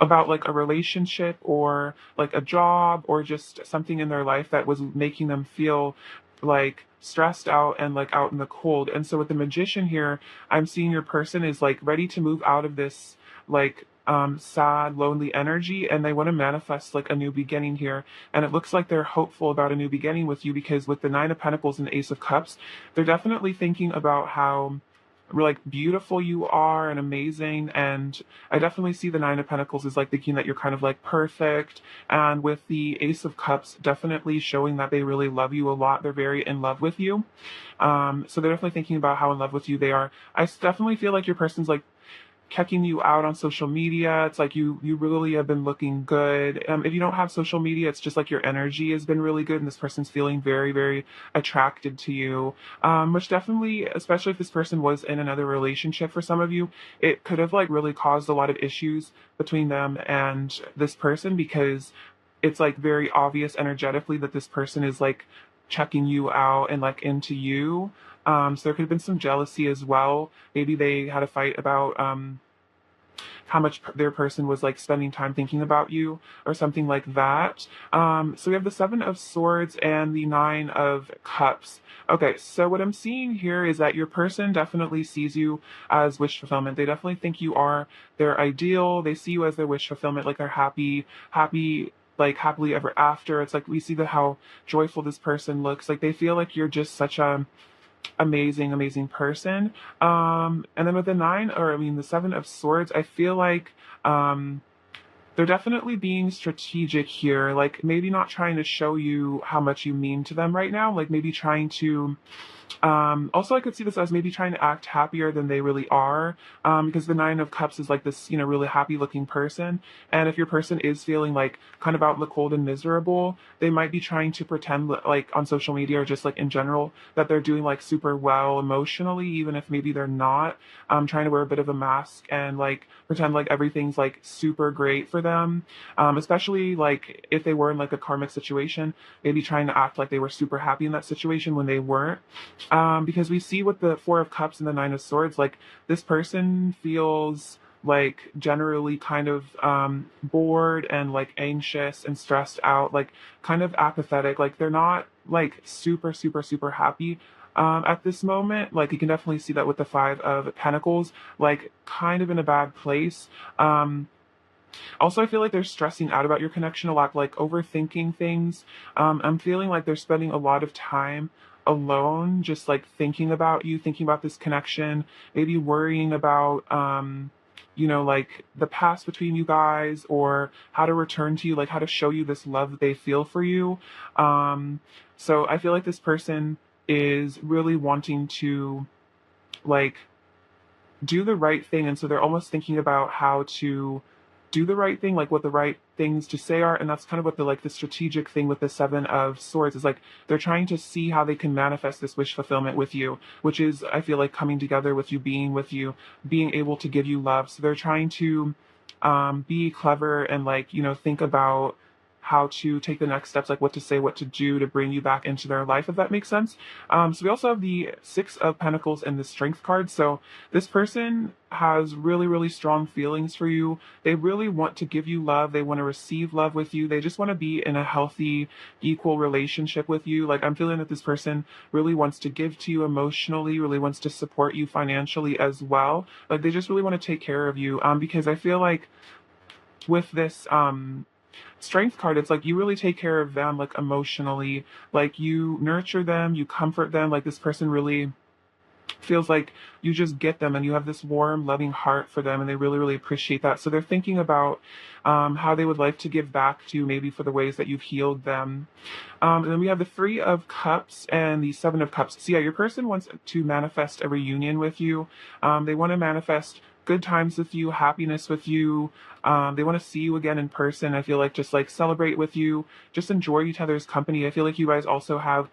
about like a relationship or like a job or just something in their life that was making them feel like stressed out and like out in the cold. And so with the Magician here, I'm seeing your person is like ready to move out of this like sad, lonely energy, and they want to manifest like a new beginning here. And it looks like they're hopeful about a new beginning with you, because with the Nine of Pentacles and the Ace of Cups, they're definitely thinking about how like beautiful you are and amazing. And I definitely see the Nine of Pentacles as like thinking that you're kind of like perfect, and with the Ace of Cups definitely showing that they really love you a lot. They're very in love with you. So they're definitely thinking about how in love with you they are. Definitely feel like your person's like checking you out on social media. It's like you really have been looking good. If you don't have social media, it's just like your energy has been really good, and this person's feeling very, very attracted to you. Which definitely, especially if this person was in another relationship for some of you, it could have like really caused a lot of issues between them and this person, because it's like very obvious energetically that this person is like checking you out and like into you. So there could have been some jealousy as well. Maybe they had a fight about how much their person was like spending time thinking about you or something like that. So we have the Seven of Swords and the Nine of Cups. Okay, so what I'm seeing here is that your person definitely sees you as wish fulfillment. They definitely think you are their ideal. They see you as their wish fulfillment, like they're happy, like happily ever after. It's like we see how joyful this person looks. Like they feel like you're just such a amazing person. And then with the the Seven of Swords, I feel like they're definitely being strategic here, like maybe not trying to show you how much you mean to them right now, like maybe trying to also I could see this as maybe trying to act happier than they really are, because the Nine of Cups is like this, really happy looking person. And if your person is feeling like kind of out in the cold and miserable, they might be trying to pretend like on social media or just like in general that they're doing like super well emotionally, even if maybe they're not. Trying to wear a bit of a mask and like pretend like everything's like super great for them. Especially like if they were in like a karmic situation, maybe trying to act like they were super happy in that situation when they weren't. Because we see with the Four of Cups and the Nine of Swords, like this person feels like generally kind of bored and like anxious and stressed out, like kind of apathetic, like they're not like super happy at this moment. Like you can definitely see that with the Five of Pentacles, like kind of in a bad place. Also, I feel like they're stressing out about your connection a lot, like overthinking things. I'm feeling like they're spending a lot of time alone, just like thinking about you, thinking about this connection, maybe worrying about, like the past between you guys, or how to return to you, like how to show you this love that they feel for you. So I feel like this person is really wanting to like do the right thing. And so they're almost thinking about how to do the right thing, like what the right things to say are. And that's kind of what the strategic thing with the Seven of Swords is, like they're trying to see how they can manifest this wish fulfillment with you, which is, I feel like, coming together with you, being able to give you love. So they're trying to be clever and like, think about how to take the next steps, like what to say, what to do to bring you back into their life, if that makes sense. So we also have the Six of Pentacles and the Strength card. So this person has really strong feelings for you. They really want to give you love. They want to receive love with you. They just want to be in a healthy, equal relationship with you. Like I'm feeling that this person really wants to give to you emotionally, really wants to support you financially as well. Like they just really want to take care of you. Because I feel like with this Strength card, it's like you really take care of them, like emotionally, like you nurture them, you comfort them. Like this person really feels like you just get them and you have this warm, loving heart for them, and they really appreciate that. So they're thinking about how they would like to give back to you, maybe for the ways that you've healed them. And then we have the Three of Cups and the Seven of Cups. So yeah, your person wants to manifest a reunion with you. They want to manifest good times with you, happiness with you. They want to see you again in person. I feel like just like celebrate with you, just enjoy each other's company. I feel like you guys also have,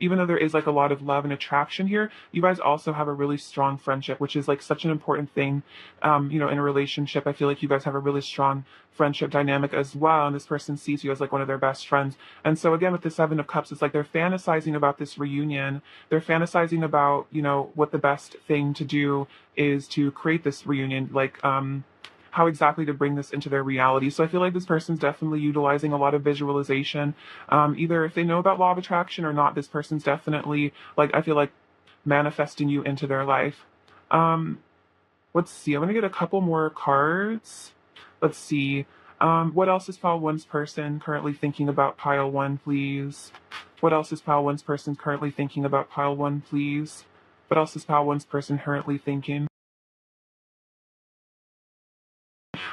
even though there is like a lot of love and attraction here, you guys also have a really strong friendship, which is like such an important thing, in a relationship. I feel like you guys have a really strong friendship dynamic as well, and this person sees you as like one of their best friends. And so again, with the Seven of Cups, it's like they're fantasizing about this reunion. They're fantasizing about, what the best thing to do is to create this reunion. Like, how exactly to bring this into their reality. So I feel like this person's definitely utilizing a lot of visualization. Either if they know about law of attraction or not, this person's definitely, like, I feel like manifesting you into their life. Um, let's see. I'm gonna get a couple more cards. Let's see. What else is pile one's person currently thinking about pile one, please? What else is pile one's person currently thinking about pile one, please? What else is pile one's person currently thinking?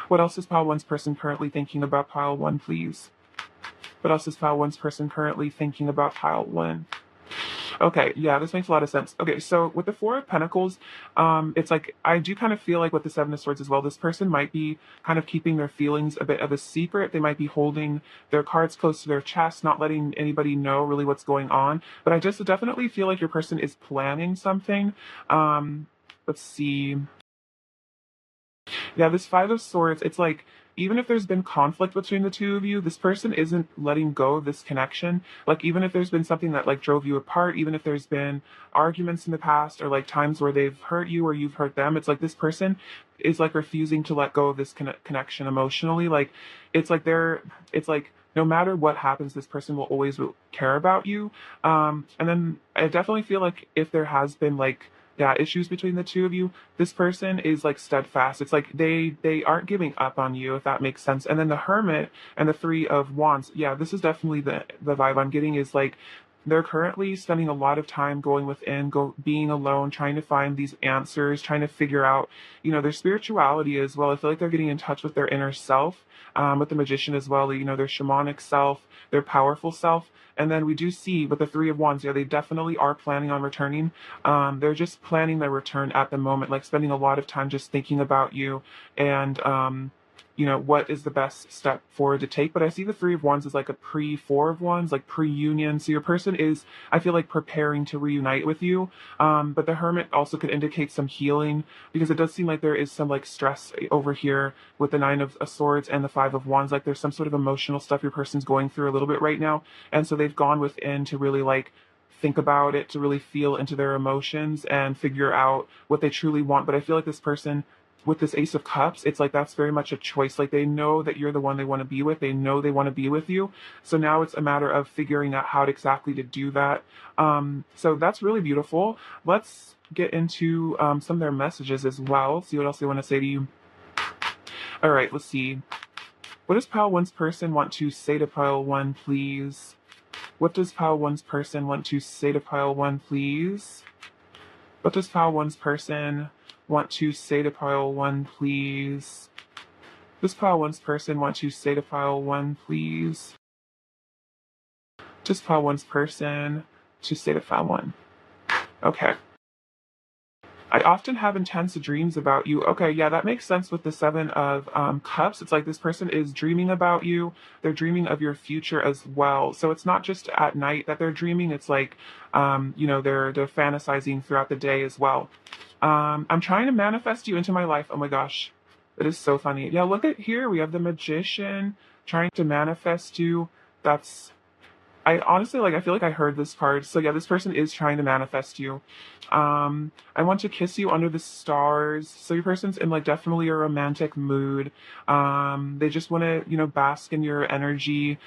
What else is pile one's person currently thinking about pile one, please? What else is pile one's person currently thinking about pile one? Okay, yeah, this makes a lot of sense. Okay, so with the Four of Pentacles, it's like I do kind of feel like with the Seven of Swords as well, this person might be kind of keeping their feelings a bit of a secret. They might be holding their cards close to their chest, not letting anybody know really what's going on. But I just definitely feel like your person is planning something. Let's see. Yeah, this Five of Swords, it's like, even if there's been conflict between the two of you, this person isn't letting go of this connection. Like, even if there's been something that, like, drove you apart, even if there's been arguments in the past or, like, times where they've hurt you or you've hurt them, it's like this person is, like, refusing to let go of this connection emotionally. Like, it's like, no matter what happens, this person will always care about you. And then I definitely feel like if there has been, like, yeah, issues between the two of you, this person is like steadfast. It's like they aren't giving up on you, if that makes sense. And then the Hermit and the Three of Wands, yeah, this is definitely the vibe I'm getting, is like they're currently spending a lot of time going within, being alone, trying to find these answers, trying to figure out, their spirituality as well. I feel like they're getting in touch with their inner self, with the Magician as well, their shamanic self, their powerful self. And then we do see with the Three of Wands, yeah, they definitely are planning on returning. They're just planning their return at the moment, like spending a lot of time just thinking about you and, what is the best step forward to take. But I see the Three of Wands as like a pre-Four of Wands, like pre-union. So your person is, I feel like, preparing to reunite with you. But the Hermit also could indicate some healing, because it does seem like there is some like stress over here with the Nine of Swords and the Five of Wands. Like there's some sort of emotional stuff your person's going through a little bit right now. And so they've gone within to really like think about it, to really feel into their emotions and figure out what they truly want. But I feel like this person with this Ace of Cups, it's like that's very much a choice. Like they know that you're the one they want to be with. They know they want to be with you. So now it's a matter of figuring out how exactly to do that. So that's really beautiful. Let's get into some of their messages as well. See what else they want to say to you. All right, let's see. What does pile one's person want to say to pile one, please? What does pile one's person want to say to pile one, please? What does pile one's person want to say to pile one, please? Does pile one's person want to say to pile one, please? Does pile one's person to say to pile one? Okay. I often have intense dreams about you. Okay, yeah, that makes sense with the Seven of Cups. It's like this person is dreaming about you. They're dreaming of your future as well. So it's not just at night that they're dreaming. It's like, they're fantasizing throughout the day as well. I'm trying to manifest you into my life. Oh my gosh, that is so funny. Yeah, look at here. We have the Magician trying to manifest you. That's I honestly, like, I feel like I heard this card. So yeah, this person is trying to manifest you. I want to kiss you under the stars. So your person's in like definitely a romantic mood. They just want to, bask in your energy.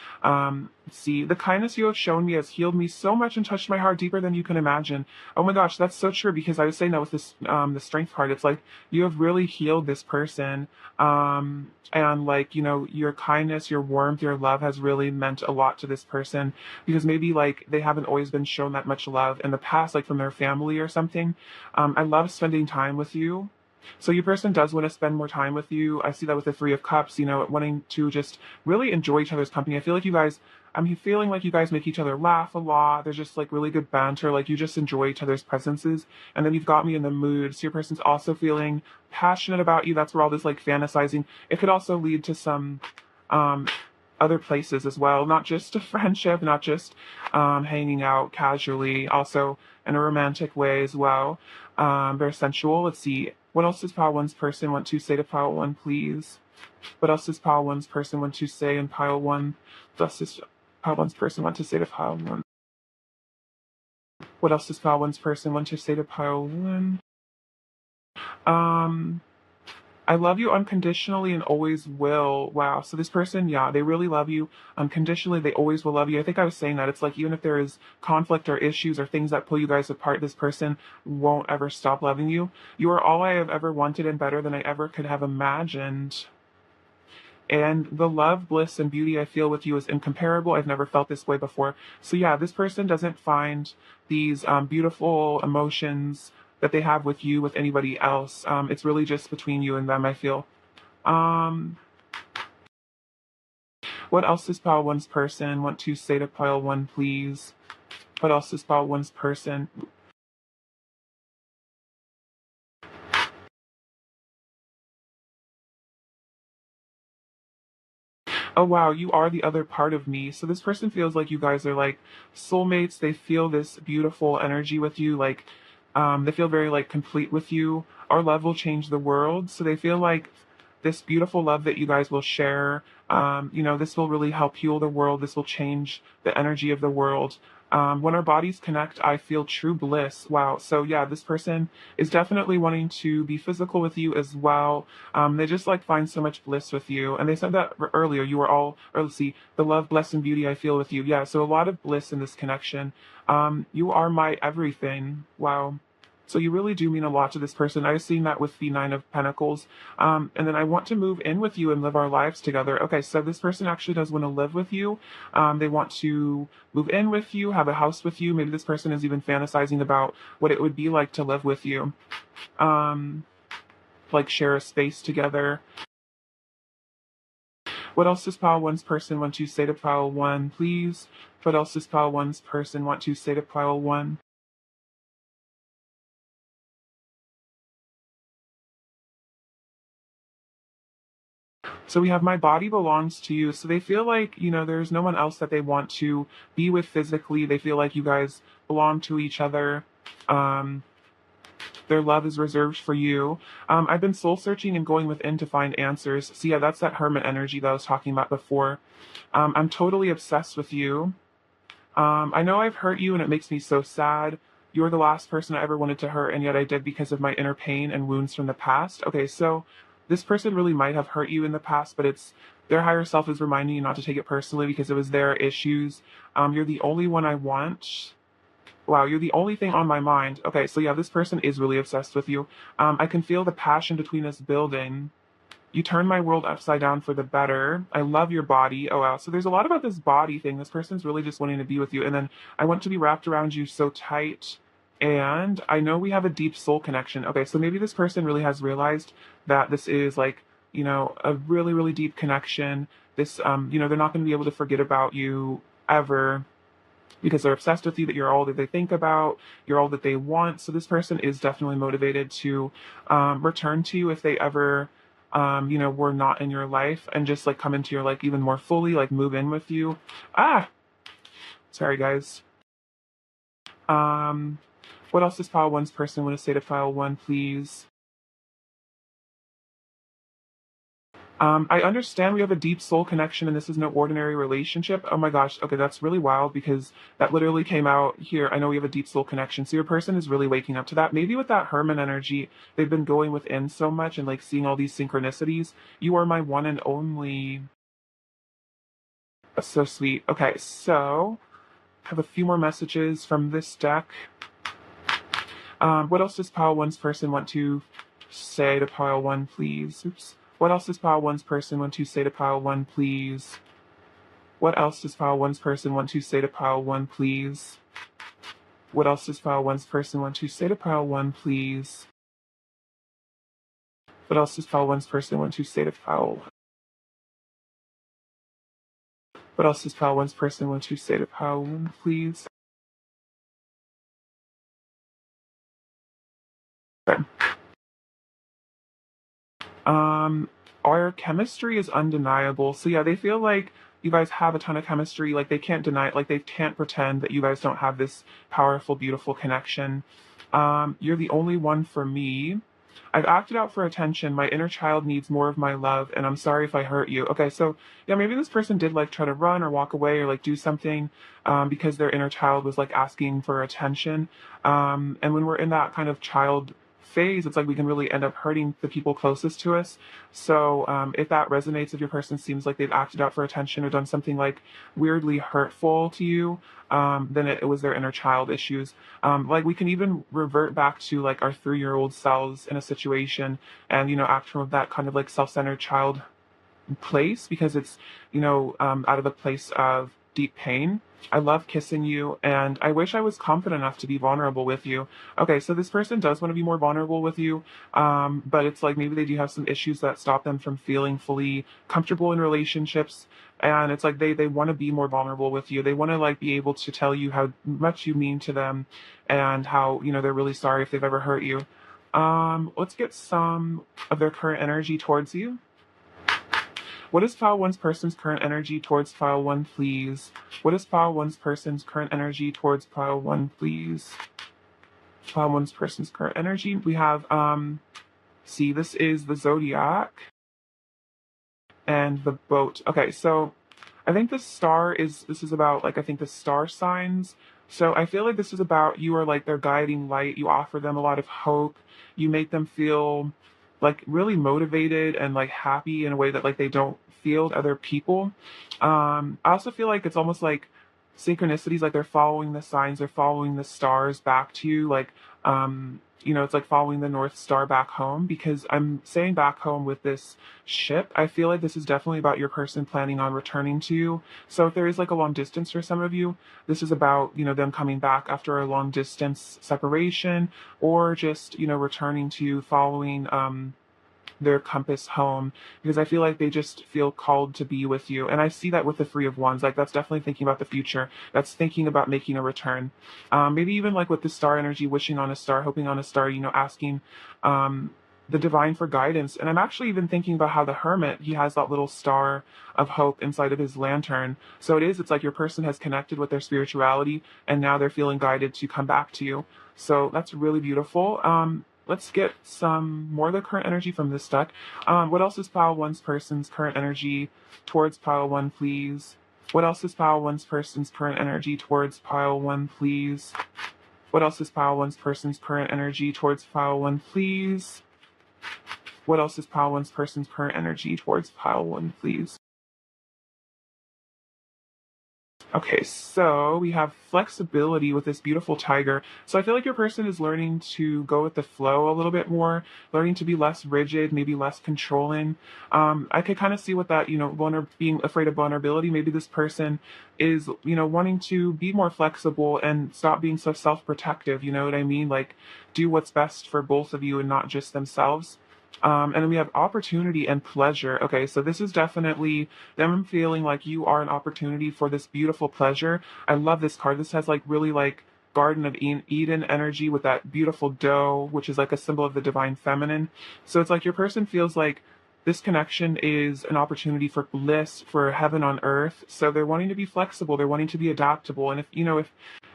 See, the kindness you have shown me has healed me so much and touched my heart deeper than you can imagine. Oh my gosh, that's so true, because I was saying that with this, the strength card. It's like you have really healed this person. And like, your kindness, your warmth, your love has really meant a lot to this person, because maybe like they haven't always been shown that much love in the past, like from their family or something. I love spending time with you. So your person does want to spend more time with you. I see that with the Three of Cups, wanting to just really enjoy each other's company. I feel like I'm feeling like you guys make each other laugh a lot. There's just like really good banter. Like you just enjoy each other's presences. And then you've got me in the mood. So your person's also feeling passionate about you. That's where all this like fantasizing. It could also lead to some, other places as well, not just a friendship, not just hanging out casually, also in a romantic way as well. Very sensual. Let's see. What else does pile one's person want to say to pile one, please? What else does pile one's person want to say in pile one? What else does pile one's person want to say to pile one? What else does pile one's person want to say to pile one? Um, I love you unconditionally and always will. Wow. So this person, yeah, they really love you unconditionally. They always will love you. I think I was saying that. It's like even if there is conflict or issues or things that pull you guys apart, this person won't ever stop loving you. You are all I have ever wanted and better than I ever could have imagined. And the love, bliss, and beauty I feel with you is incomparable. I've never felt this way before. So yeah, this person doesn't find these beautiful emotions that they have with you with anybody else. It's really just between you and them, I feel. Um, what else does pile one's person want to say to pile one, please? What else does pile one's person? Oh wow, you are the other part of me. So this person feels like you guys are like soulmates. They feel this beautiful energy with you, like they feel very like complete with you. Our love will change the world. So they feel like this beautiful love that you guys will share. This will really help heal the world. This will change the energy of the world. When our bodies connect, I feel true bliss. Wow. So yeah, this person is definitely wanting to be physical with you as well. They just like find so much bliss with you. And they said that earlier. You were all, or let's see, the love, bliss, and beauty I feel with you. Yeah. So a lot of bliss in this connection. You are my everything. Wow. So you really do mean a lot to this person. I've seen that with the Nine of Pentacles. And then I want to move in with you and live our lives together. Okay, so this person actually does want to live with you. They want to move in with you, have a house with you. Maybe this person is even fantasizing about what it would be like to live with you. Like share a space together. What else does pile one's person want to say to pile one, please? What else does pile one's person want to say to pile one? So we have my body belongs to you. So they feel like, there's no one else that they want to be with physically. They feel like you guys belong to each other. Um, their love is reserved for you. I've been soul searching and going within to find answers. So yeah, that's that hermit energy that I was talking about before. I'm totally obsessed with you. I know I've hurt you and it makes me so sad. You're the last person I ever wanted to hurt, and yet I did because of my inner pain and wounds from the past. Okay, so this person really might have hurt you in the past, but it's their higher self is reminding you not to take it personally because it was their issues. You're the only one I want. Wow, you're the only thing on my mind. Okay, so yeah, this person is really obsessed with you. I can feel the passion between us building. You turn my world upside down for the better. I love your body. Oh wow. So there's a lot about this body thing. This person's really just wanting to be with you. And then I want to be wrapped around you so tight. And I know we have a deep soul connection. Okay, so maybe this person really has realized that this is like, a really, really deep connection. This, they're not going to be able to forget about you ever because they're obsessed with you, that you're all that they think about, you're all that they want. So this person is definitely motivated to return to you if they ever, were not in your life and just like come into your life even more fully, like move in with you. Ah, sorry guys. Um, what else does file one's person want to say to file one, please? I understand we have a deep soul connection and this is no ordinary relationship. Oh my gosh. Okay, that's really wild because that literally came out here. I know we have a deep soul connection. So your person is really waking up to that. Maybe with that Herman energy, they've been going within so much and like seeing all these synchronicities. You are my one and only. That's so sweet. Okay, so I have a few more messages from this deck. What else does pile one's person want to say to pile one, please? Oops. What else does pile one's person want to say to pile one, please? What else does pile one's person want to say to pile one, please? What else does pile one's person want to say to pile one, please? What else does pile one's person want to say to pile? What else does pile one's person want to say to pile one, please? Okay. Our chemistry is undeniable. So yeah, they feel like you guys have a ton of chemistry. Like they can't deny it. Like they can't pretend that you guys don't have this powerful, beautiful connection. You're the only one for me. I've acted out for attention. My inner child needs more of my love, and I'm sorry if I hurt you. Okay, so yeah, maybe this person did like try to run or walk away or like do something because their inner child was like asking for attention. And when we're in that kind of child phase, it's like we can really end up hurting the people closest to us. So if that resonates, if your person seems like they've acted out for attention or done something like weirdly hurtful to you, then it was their inner child issues. Like we can even revert back to like our 3-year-old selves in a situation and, act from that kind of like self-centered child place because it's, out of a place of deep pain. I love kissing you, and I wish I was confident enough to be vulnerable with you. Okay, so this person does want to be more vulnerable with you, but it's like maybe they do have some issues that stop them from feeling fully comfortable in relationships. And it's like they want to be more vulnerable with you. They want to like be able to tell you how much you mean to them and how, they're really sorry if they've ever hurt you. Let's get some of their current energy towards you. What is File 1's person's current energy towards File 1, please? What is File 1's person's current energy towards File 1, please? File 1's person's current energy. We have, see, this is the Zodiac and the boat. Okay, so I think this is about, like, I think the star signs. So I feel like this is about you are like their guiding light. You offer them a lot of hope. You make them feel like really motivated and like happy in a way that like they don't feel to other people. I also feel like it's almost like synchronicities, like they're following the signs, they're following the stars back to you, like it's like following the North Star back home, because I'm saying back home with this ship. I feel like this is definitely about your person planning on returning to you. So if there is like a long distance for some of you, this is about, them coming back after a long distance separation, or just, returning to you, following their compass home, because I feel like they just feel called to be with you. And I see that with the Three of Wands. Like that's definitely thinking about the future. That's thinking about making a return. Maybe even like with the star energy, wishing on a star, hoping on a star, asking the divine for guidance. And I'm actually even thinking about how the hermit, he has that little star of hope inside of his lantern. So it's like your person has connected with their spirituality and now they're feeling guided to come back to you. So that's really beautiful. Let's get some more of the current energy from this deck. What else is Pile 1's person's current energy towards Pile 1, please? What else is Pile 1's person's current energy towards Pile 1, please? What else is Pile 1's person's current energy towards Pile 1, please? What else is Pile 1's person's current energy towards Pile 1, please? Okay, so we have flexibility with this beautiful tiger. So I feel like your person is learning to go with the flow a little bit more, learning to be less rigid, maybe less controlling. I could kind of see with that, being afraid of vulnerability. Maybe this person is, wanting to be more flexible and stop being so self-protective. You know what I mean? Like do what's best for both of you and not just themselves. And then we have opportunity and pleasure. Okay, so this is definitely them feeling like you are an opportunity for this beautiful pleasure. I love this card. This has like really like Garden of Eden energy with that beautiful doe, which is like a symbol of the divine feminine. So it's like your person feels like this connection is an opportunity for bliss, for heaven on earth. So they're wanting to be flexible. They're wanting to be adaptable. And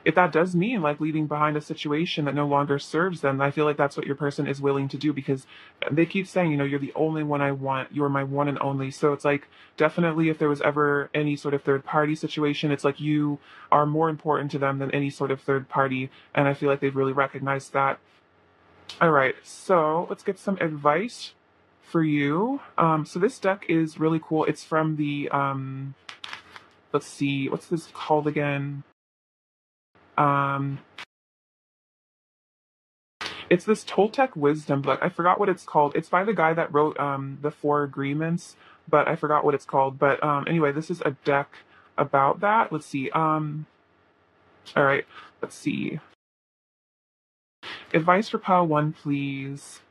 if that does mean like leaving behind a situation that no longer serves them, I feel like that's what your person is willing to do, because they keep saying, you're the only one I want. You're my one and only. So it's like definitely if there was ever any sort of third party situation, it's like you are more important to them than any sort of third party. And I feel like they've really recognized that. All right, so let's get some advice for you. So this deck is really cool. It's from the, let's see, what's this called again? It's this Toltec wisdom book. I forgot what it's called. It's by the guy that wrote the Four Agreements, but I forgot what it's called. But anyway, this is a deck about that. Let's see. All right, let's see. Advice for Pile 1, please.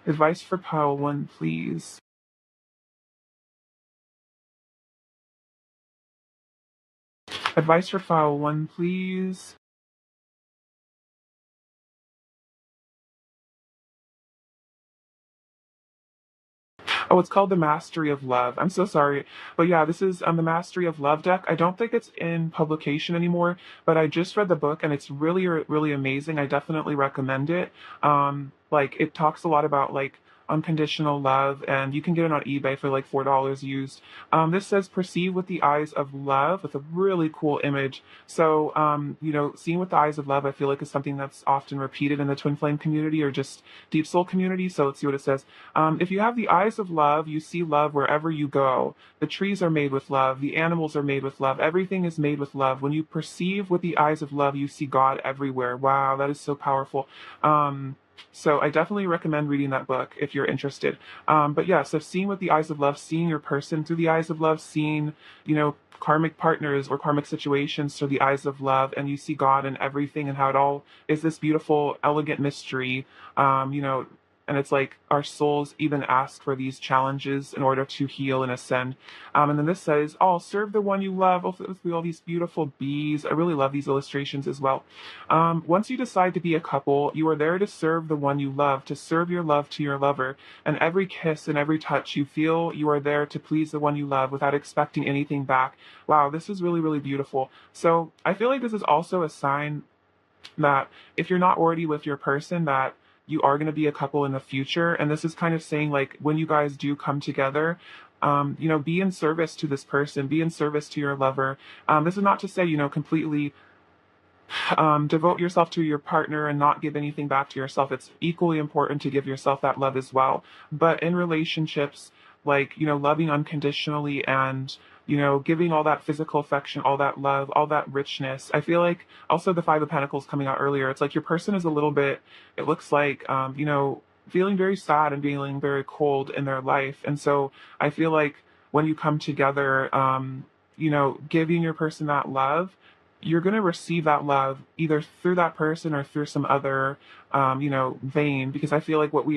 Advice for Pile 1, please. Advice for Pile 1, please. Oh, it's called The Mastery of Love. I'm so sorry. But yeah, this is the Mastery of Love deck. I don't think it's in publication anymore, but I just read the book and it's really, really amazing. I definitely recommend it. Like it talks a lot about like unconditional love, and you can get it on eBay for like $4 used. This says perceive with the eyes of love, with a really cool image. So, seeing with the eyes of love, I feel like is something that's often repeated in the twin flame community or just deep soul community. So let's see what it says. If you have the eyes of love, you see love wherever you go. The trees are made with love. The animals are made with love. Everything is made with love. When you perceive with the eyes of love, you see God everywhere. Wow, that is so powerful. So I definitely recommend reading that book if you're interested. But yeah, so seeing with the eyes of love, seeing your person through the eyes of love, seeing, karmic partners or karmic situations through the eyes of love, and you see God in everything and how it all is this beautiful, elegant mystery. Um, you know, and it's like our souls even ask for these challenges in order to heal and ascend. And then this says, oh, serve the one you love. Oh, with all these beautiful bees. I really love these illustrations as well. Once you decide to be a couple, you are there to serve the one you love, to serve your love to your lover. And every kiss and every touch you feel, you are there to please the one you love without expecting anything back. Wow, this is really, really beautiful. So I feel like this is also a sign that if you're not already with your person, that you are going to be a couple in the future. And this is kind of saying, like, when you guys do come together, be in service to this person, be in service to your lover. This is not to say, completely devote yourself to your partner and not give anything back to yourself. It's equally important to give yourself that love as well. But in relationships, like, loving unconditionally and, giving all that physical affection, all that love, all that richness. I feel like also the Five of Pentacles coming out earlier, it's like your person is a little bit, it looks like, feeling very sad and feeling very cold in their life. And so I feel like when you come together, giving your person that love, you're going to receive that love either through that person or through some other, vein, because I feel like what we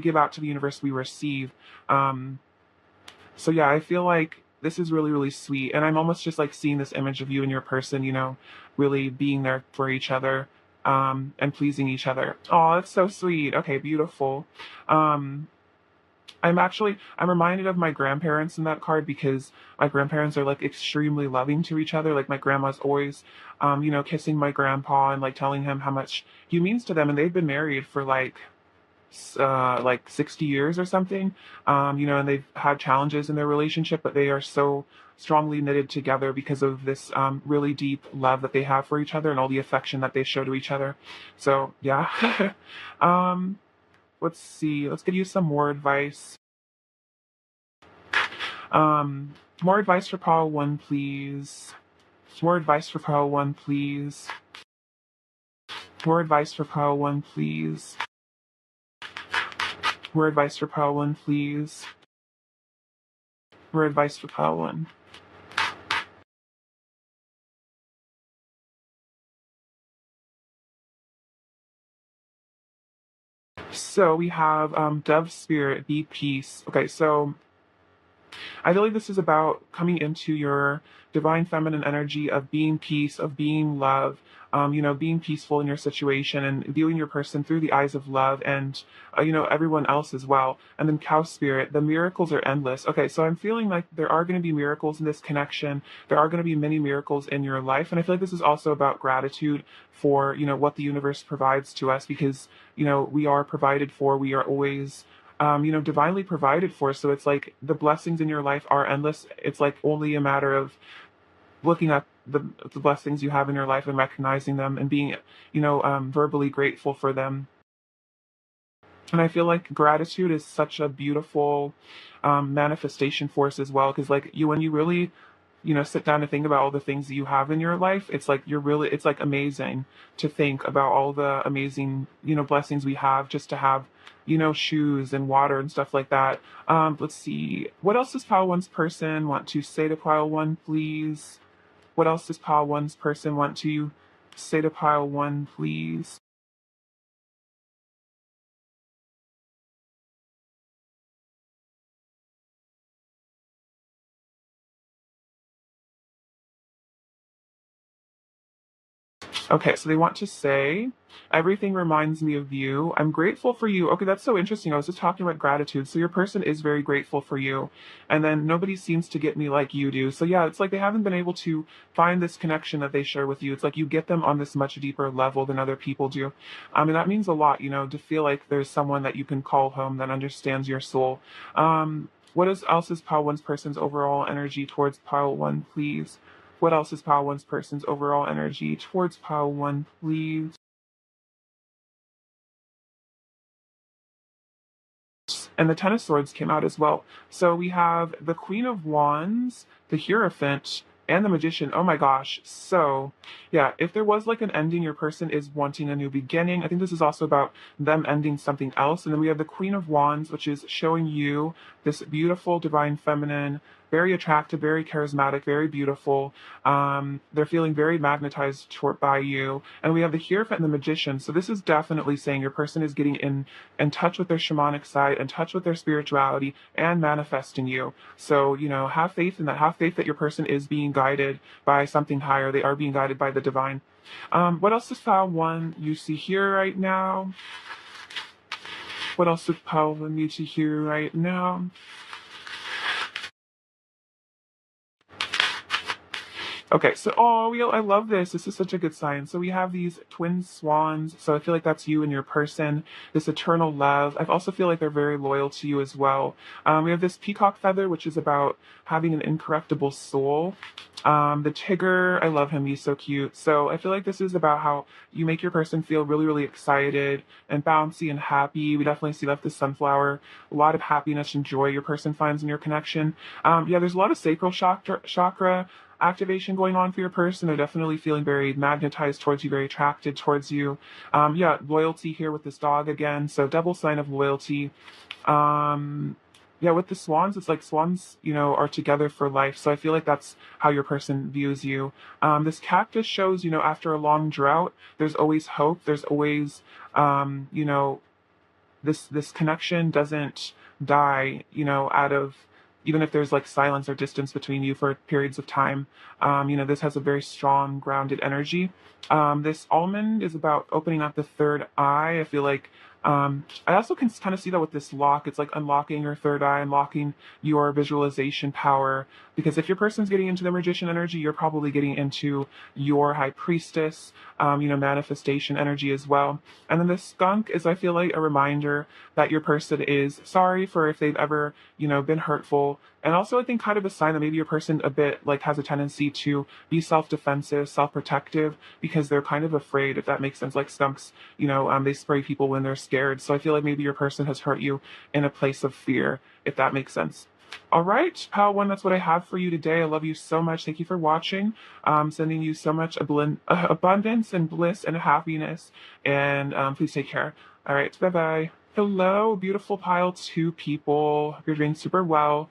give out to the universe, we receive. Um, so yeah, I feel like this is really, really sweet. And I'm almost just like seeing this image of you and your person, really being there for each other, and pleasing each other. Oh, that's so sweet. Okay, beautiful. Um, I'm reminded of my grandparents in that card because my grandparents are like extremely loving to each other. Like my grandma's always, kissing my grandpa and like telling him how much he means to them. And they've been married for like 60 years or something. And they've had challenges in their relationship, but they are so strongly knitted together because of this really deep love that they have for each other and all the affection that they show to each other. So yeah. um, let's see. Let's give you some more advice. Um, more advice for pile one, please. More advice for pile one, please. More advice for pile one, please. More advice for pile one, please. More advice for pile one. So we have Dove Spirit, be peace. Okay, so I feel like this is about coming into your divine feminine energy of being peace, of being love, being peaceful in your situation and viewing your person through the eyes of love and, everyone else as well. And then Cow Spirit, the miracles are endless. Okay, so I'm feeling like there are going to be miracles in this connection. There are going to be many miracles in your life. And I feel like this is also about gratitude for, what the universe provides to us because, we are provided for. We are always divinely provided for. So it's like the blessings in your life are endless. It's like only a matter of looking at the blessings you have in your life and recognizing them and being, verbally grateful for them. And I feel like gratitude is such a beautiful manifestation force as well. Because like when you really, sit down and think about all the things that you have in your life, it's like it's like amazing to think about all the amazing, blessings we have just to have, shoes and water and stuff like that. Let's see. What else does Pile One's person want to say to Pile One, please? What else does Pile One's person want to say to Pile One, please? Okay, so they want to say, everything reminds me of you. I'm grateful for you. Okay, that's so interesting. I was just talking about gratitude. So your person is very grateful for you. And then nobody seems to get me like you do. So yeah, it's like they haven't been able to find this connection that they share with you. It's like you get them on this much deeper level than other people do. And that means a lot, to feel like there's someone that you can call home that understands your soul. Else is pile one's person's overall energy towards pile one, please? What else is pile one's person's overall energy towards pile one, please? And the Ten of Swords came out as well. So we have the Queen of Wands, the Hierophant, and the Magician. Oh my gosh. So, yeah, if there was like an ending, your person is wanting a new beginning. I think this is also about them ending something else. And then we have the Queen of Wands, which is showing you this beautiful, divine feminine, very attractive, very charismatic, very beautiful. They're feeling very magnetized by you. And we have the Hierophant and the Magician. So this is definitely saying your person is getting in touch with their shamanic side, in touch with their spirituality, and manifesting you. So, have faith in that. Have faith that your person is being guided by something higher. They are being guided by the divine. What else does pile one you see here right now? What else does pile one need to hear right now? Okay, so I love this. This is such a good sign. So we have these twin swans. So I feel like that's you and your person. This eternal love. I also feel like they're very loyal to you as well. We have this peacock feather, which is about having an incorruptible soul. The Tigger, I love him. He's so cute. So I feel like this is about how you make your person feel really, really excited and bouncy and happy. We definitely see that the sunflower, a lot of happiness and joy your person finds in your connection. Yeah, there's a lot of sacral chakra activation going on for your person. They're definitely feeling very magnetized towards you, very attracted towards you. Yeah, loyalty here with this dog again. So double sign of loyalty. Yeah, with the swans, it's like swans, are together for life. So I feel like that's how your person views you. This cactus shows, after a long drought, there's always hope. There's always, this connection doesn't die, out of even if there's like silence or distance between you for periods of time. This has a very strong, grounded energy. This almond is about opening up the third eye. I feel like I also can kind of see that with this lock. It's like unlocking your third eye, unlocking your visualization power. Because if your person's getting into the magician energy, you're probably getting into your high priestess, manifestation energy as well. And then the skunk is, I feel like, a reminder that your person is sorry for if they've ever, been hurtful. And also, I think kind of a sign that maybe your person a bit like has a tendency to be self-defensive, self-protective, because they're kind of afraid, if that makes sense. Like skunks, they spray people when they're scared. So I feel like maybe your person has hurt you in a place of fear, if that makes sense. All right, pal one, that's what I have for you today. I love you so much. Thank you for watching. Sending you so much abundance and bliss and happiness. And please take care. All right, bye-bye. Hello, beautiful pile two people. Hope you're doing super well.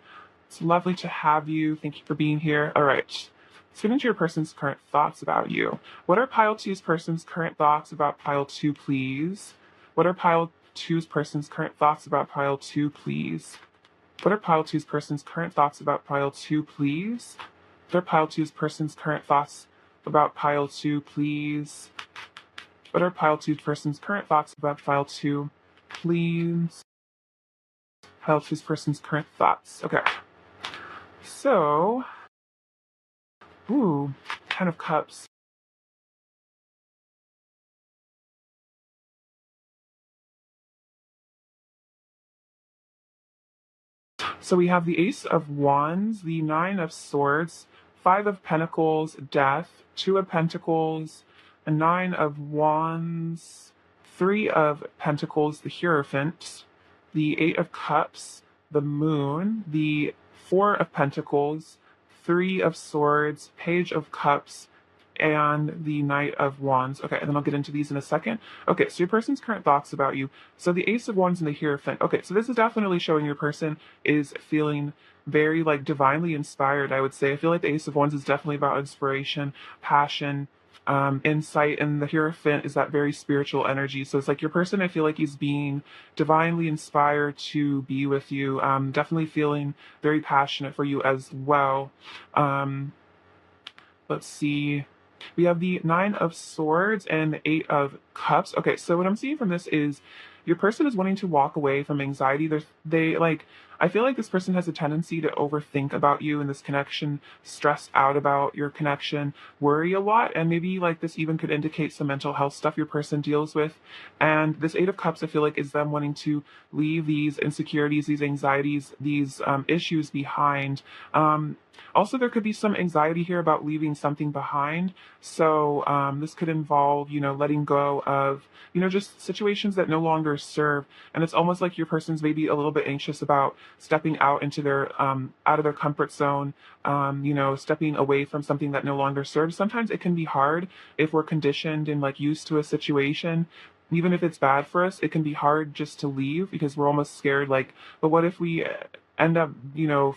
It's lovely to have you. Thank you for being here. All right, let's get into your person's current thoughts about you. What are pile two's person's current thoughts about pile two, please? What are pile two's person's current thoughts about pile two, please? What are pile two's person's current thoughts about pile two, please? What are pile two's person's current thoughts about pile two, please? What are pile two's person's current thoughts about pile two, please? Pile two's person's current thoughts. Okay. So, Ten of Cups. So we have the Ace of Wands, the Nine of Swords, Five of Pentacles, Death, Two of Pentacles, a Nine of Wands, Three of Pentacles, the Hierophant, the Eight of Cups, the Moon, the Four of Pentacles, Three of Swords, Page of Cups, and the Knight of Wands. Okay, and then I'll get into these in a second. Okay, so your person's current thoughts about you. So the Ace of Wands and the Hierophant. Okay, so this is definitely showing your person is feeling very like divinely inspired, I would say. I feel like the Ace of Wands is definitely about inspiration, passion, insight, and the Hierophant is that very spiritual energy. So it's like your person, I feel like he's being divinely inspired to be with you. Definitely feeling very passionate for you as well. Let's see. We have the Nine of Swords and the Eight of Cups. Okay, so what I'm seeing from this is your person is wanting to walk away from anxiety. They like, I feel like this person has a tendency to overthink about you and this connection, stress out about your connection, worry a lot, and maybe like this even could indicate some mental health stuff your person deals with. And this Eight of Cups, I feel like, is them wanting to leave these insecurities, these anxieties, these issues behind. Also, there could be some anxiety here about leaving something behind. So this could involve, letting go of, just situations that no longer serve. And it's almost like your person's maybe a little bit anxious about stepping out into their, out of their comfort zone, stepping away from something that no longer serves. Sometimes it can be hard if we're conditioned and like used to a situation. Even if it's bad for us, it can be hard just to leave because we're almost scared. Like, but what if we end up,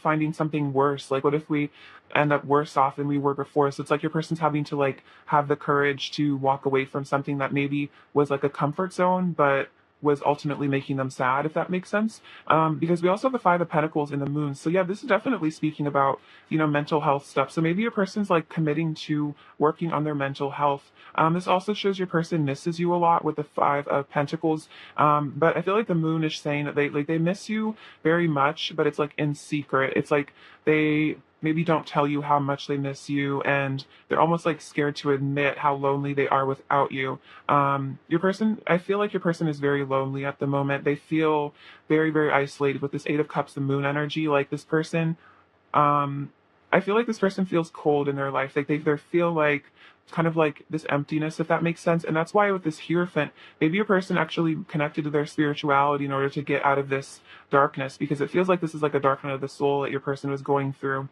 finding something worse? Like, what if we end up worse off than we were before? So it's like your person's having to like have the courage to walk away from something that maybe was like a comfort zone, but was ultimately making them sad, if that makes sense. Because we also have the Five of Pentacles in the Moon. So yeah, this is definitely speaking about, mental health stuff. So maybe your person's like committing to working on their mental health. This also shows your person misses you a lot with the Five of Pentacles. But I feel like the Moon is saying that they miss you very much, but it's like in secret. It's like they maybe don't tell you how much they miss you, and they're almost like scared to admit how lonely they are without you. Your person, I feel like your person is very lonely at the moment. They feel very, very isolated with this Eight of Cups, the Moon energy. Like this person, I feel like this person feels cold in their life. Like they feel like kind of like this emptiness, if that makes sense. And that's why with this Hierophant, maybe your person actually connected to their spirituality in order to get out of this darkness, because it feels like this is like a dark night of the soul that your person was going through.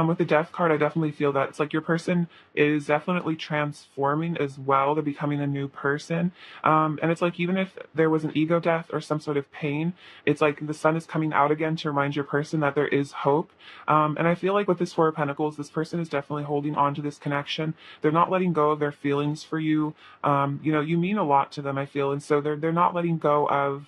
With the Death card, I definitely feel that it's like your person is definitely transforming as well. They're becoming a new person. And it's like even if there was an ego death or some sort of pain, it's like the sun is coming out again to remind your person that there is hope. And I feel like with this Four of Pentacles, this person is definitely holding on to this connection. They're not letting go of their feelings for you. You mean a lot to them, I feel. And so they're not letting go of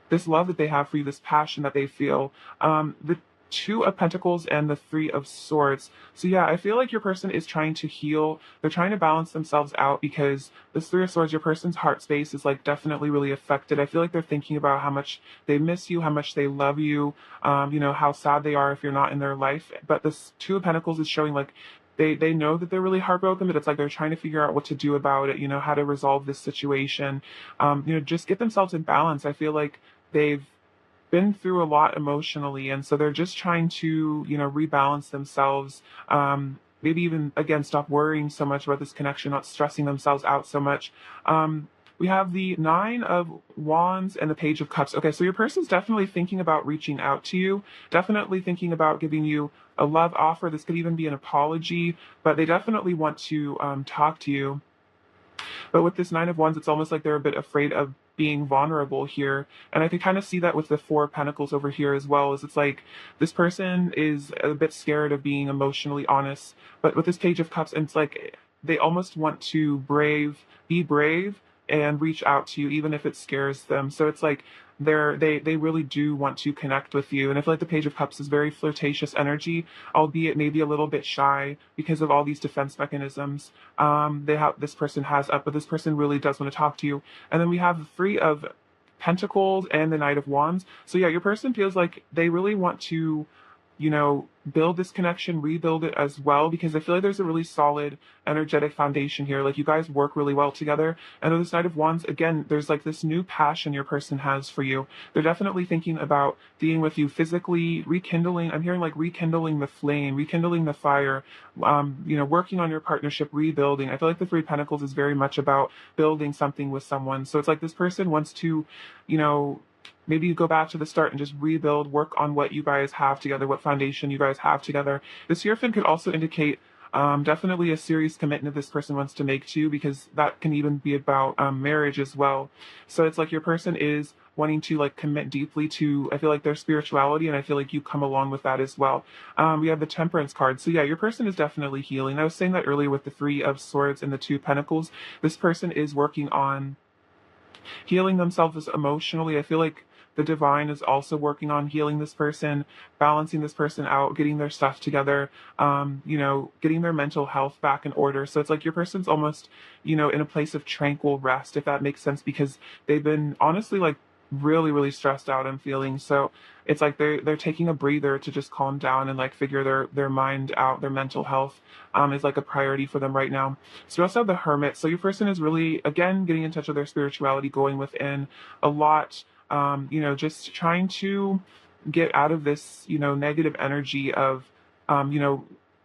this love that they have for you, this passion that they feel. The Two of Pentacles and the Three of Swords. So yeah, I feel like your person is trying to heal. They're trying to balance themselves out because this Three of Swords, your person's heart space is like definitely really affected. I feel like they're thinking about how much they miss you, how much they love you, how sad they are if you're not in their life. But this Two of Pentacles is showing like they know that they're really heartbroken, but it's like they're trying to figure out what to do about it, how to resolve this situation, just get themselves in balance. I feel like they've been through a lot emotionally, and so they're just trying to rebalance themselves, maybe even again stop worrying so much about this connection, not stressing themselves out so much. We have the Nine of Wands and the Page of Cups. Okay, so your person's definitely thinking about reaching out to you, definitely thinking about giving you a love offer. This could even be an apology, but they definitely want to talk to you. But with this Nine of Wands, it's almost like they're a bit afraid of being vulnerable here. And I can kind of see that with the Four of Pentacles over here as well, is it's like this person is a bit scared of being emotionally honest. But with this Page of Cups, it's like they almost want to be brave and reach out to you, even if it scares them. So it's like they really do want to connect with you. And I feel like the Page of Cups is very flirtatious energy, albeit maybe a little bit shy because of all these defense mechanisms this person has up, but this person really does want to talk to you. And then we have the Three of Pentacles and the Knight of Wands. So yeah, your person feels like they really want to build this connection, rebuild it as well, because I feel like there's a really solid energetic foundation here. Like you guys work really well together. And on this Knight of Wands, again, there's like this new passion your person has for you. They're definitely thinking about being with you physically, rekindling. I'm hearing like rekindling the flame, rekindling the fire, working on your partnership, rebuilding. I feel like the Three of Pentacles is very much about building something with someone. So it's like this person wants to, maybe you go back to the start and just rebuild, work on what you guys have together, what foundation you guys have together. This Hierophant could also indicate definitely a serious commitment this person wants to make to you, because that can even be about marriage as well. So it's like your person is wanting to like commit deeply to, I feel like, their spirituality, and I feel like you come along with that as well. We have the Temperance card. So yeah, your person is definitely healing. I was saying that earlier with the Three of Swords and the Two of Pentacles. This person is working on healing themselves emotionally. I feel like the divine is also working on healing this person, balancing this person out, getting their stuff together, getting their mental health back in order. So it's like your person's almost, in a place of tranquil rest, if that makes sense, because they've been honestly like really, really stressed out and feeling. So it's like they're taking a breather to just calm down and like figure their mind out. Their mental health is like a priority for them right now. So you also have the hermit. So your person is really, again, getting in touch with their spirituality, going within a lot, just trying to get out of this, negative energy of,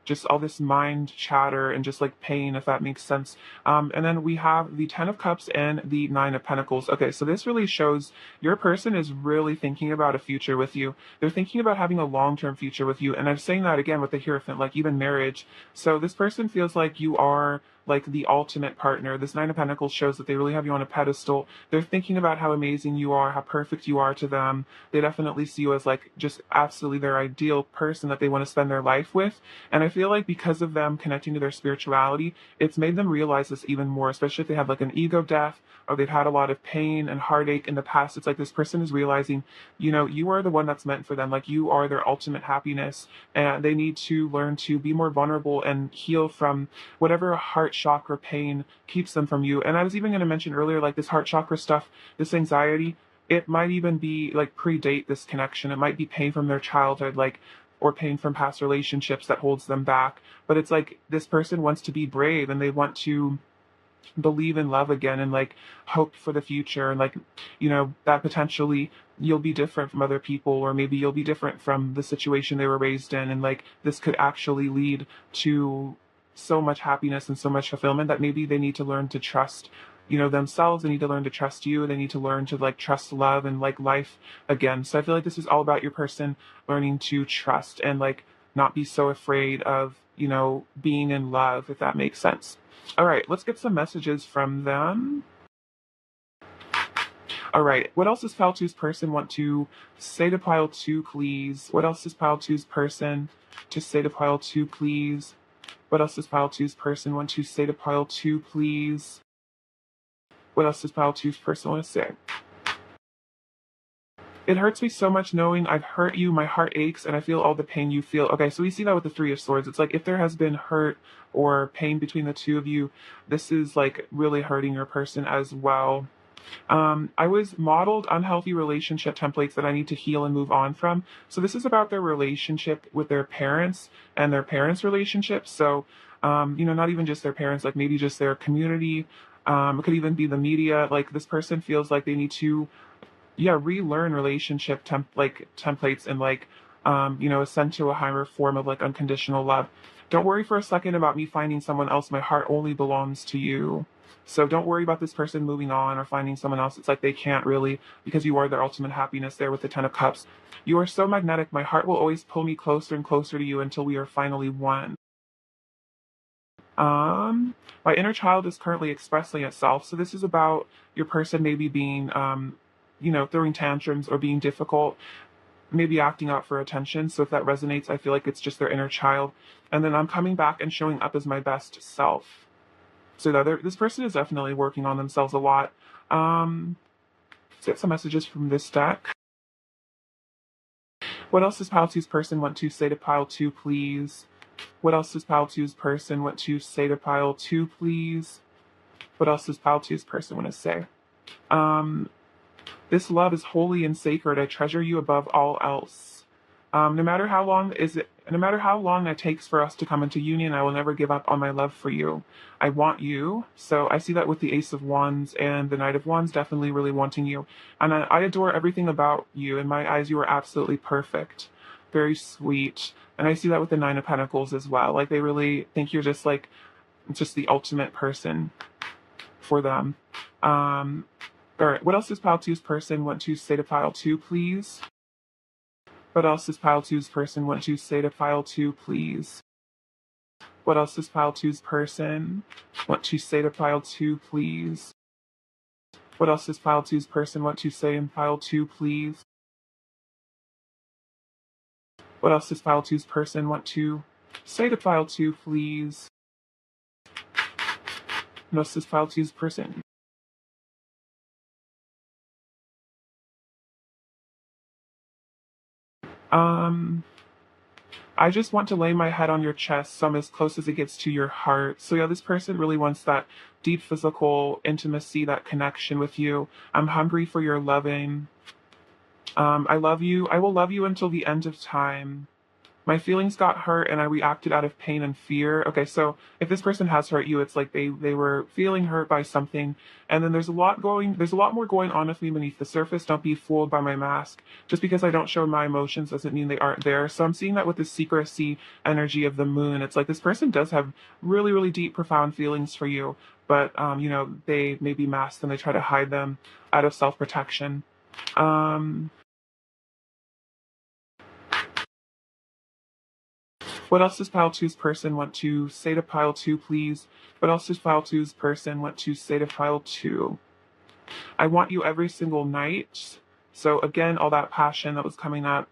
just all this mind chatter and just like pain, if that makes sense. And then we have the Ten of Cups and the Nine of Pentacles. Okay, so this really shows your person is really thinking about a future with you. They're thinking about having a long-term future with you. And I'm saying that again with the Hierophant, like even marriage. So this person feels like you are like the ultimate partner. This Nine of Pentacles shows that they really have you on a pedestal. They're thinking about how amazing you are, how perfect you are to them. They definitely see you as like just absolutely their ideal person that they want to spend their life with. And I feel like because of them connecting to their spirituality, it's made them realize this even more, especially if they have like an ego death or they've had a lot of pain and heartache in the past. It's like this person is realizing, you are the one that's meant for them. Like you are their ultimate happiness, and they need to learn to be more vulnerable and heal from whatever heart chakra pain keeps them from you. And I was even going to mention earlier, like this heart chakra stuff, this anxiety, it might even be like predate this connection. It might be pain from their childhood, like, or pain from past relationships that holds them back. But it's like this person wants to be brave and they want to believe in love again and like hope for the future, and like, that potentially you'll be different from other people, or maybe you'll be different from the situation they were raised in, and like this could actually lead to so much happiness and so much fulfillment that maybe they need to learn to trust, themselves. They need to learn to trust you. They need to learn to like trust love and like life again. So I feel like this is all about your person learning to trust and like not be so afraid of, being in love, if that makes sense. All right, let's get some messages from them. All right, what else does pile two's person want to say to pile two, please? What else does pile two's person to say to pile two, please? What else does pile two's person want to say to pile two, please? What else does pile two's person want to say? It hurts me so much knowing I've hurt you. My heart aches and I feel all the pain you feel. Okay, so we see that with the Three of Swords. It's like if there has been hurt or pain between the two of you, this is like really hurting your person as well. I was modeled unhealthy relationship templates that I need to heal and move on from. So this is about their relationship with their parents and their parents' relationship. So, not even just their parents, like maybe just their community. It could even be the media. Like this person feels like they need to, yeah, relearn relationship templates and like, ascend to a higher form of like unconditional love. Don't worry for a second about me finding someone else. My heart only belongs to you. So don't worry about this person moving on or finding someone else. It's like they can't really, because you are their ultimate happiness there with the Ten of Cups. You are so magnetic. My heart will always pull me closer and closer to you until we are finally one. My inner child is currently expressing itself. So this is about your person maybe being, throwing tantrums or being difficult, maybe acting out for attention. So if that resonates, I feel like it's just their inner child. And then I'm coming back and showing up as my best self. So this person is definitely working on themselves a lot. Let's get some messages from this deck. What else does pile two's person want to say to pile two, please? What else does pile two's person want to say to pile two, please? What else does pile two's person want to say? This love is holy and sacred. I treasure you above all else. No matter how long it takes for us to come into union, I will never give up on my love for you. I want you. So I see that with the Ace of Wands and the Knight of Wands, definitely really wanting you. And I adore everything about you. In my eyes, you are absolutely perfect. Very sweet. And I see that with the Nine of Pentacles as well. Like they really think you're just the ultimate person for them. All right, what else does pile two's person want to say to pile two, please? What else does pile two's person want to say to pile two, please? What else does pile two's person want to say to pile two, please? What else does pile two's person want to say in pile two, please? What else does pile two's person want to say to pile two, please? What else does pile two's person Um, I just want to lay my head on your chest, so I'm as close as it gets to your heart. So yeah, this person really wants that deep physical intimacy, that connection with you. I'm hungry for your loving. I love you. I will love you until the end of time. My feelings got hurt and I reacted out of pain and fear. Okay, so if this person has hurt you, it's like they were feeling hurt by something. And then there's a lot more going on with me beneath the surface. Don't be fooled by my mask. Just because I don't show my emotions doesn't mean they aren't there. So I'm seeing that with the secrecy energy of the moon. It's like this person does have really, really deep, profound feelings for you, but they may be masked and they try to hide them out of self-protection. Um, What else does pile two's person want to say to pile two, please? What else does pile two's person want to say to pile two? I want you every single night. So again, all that passion that was coming up.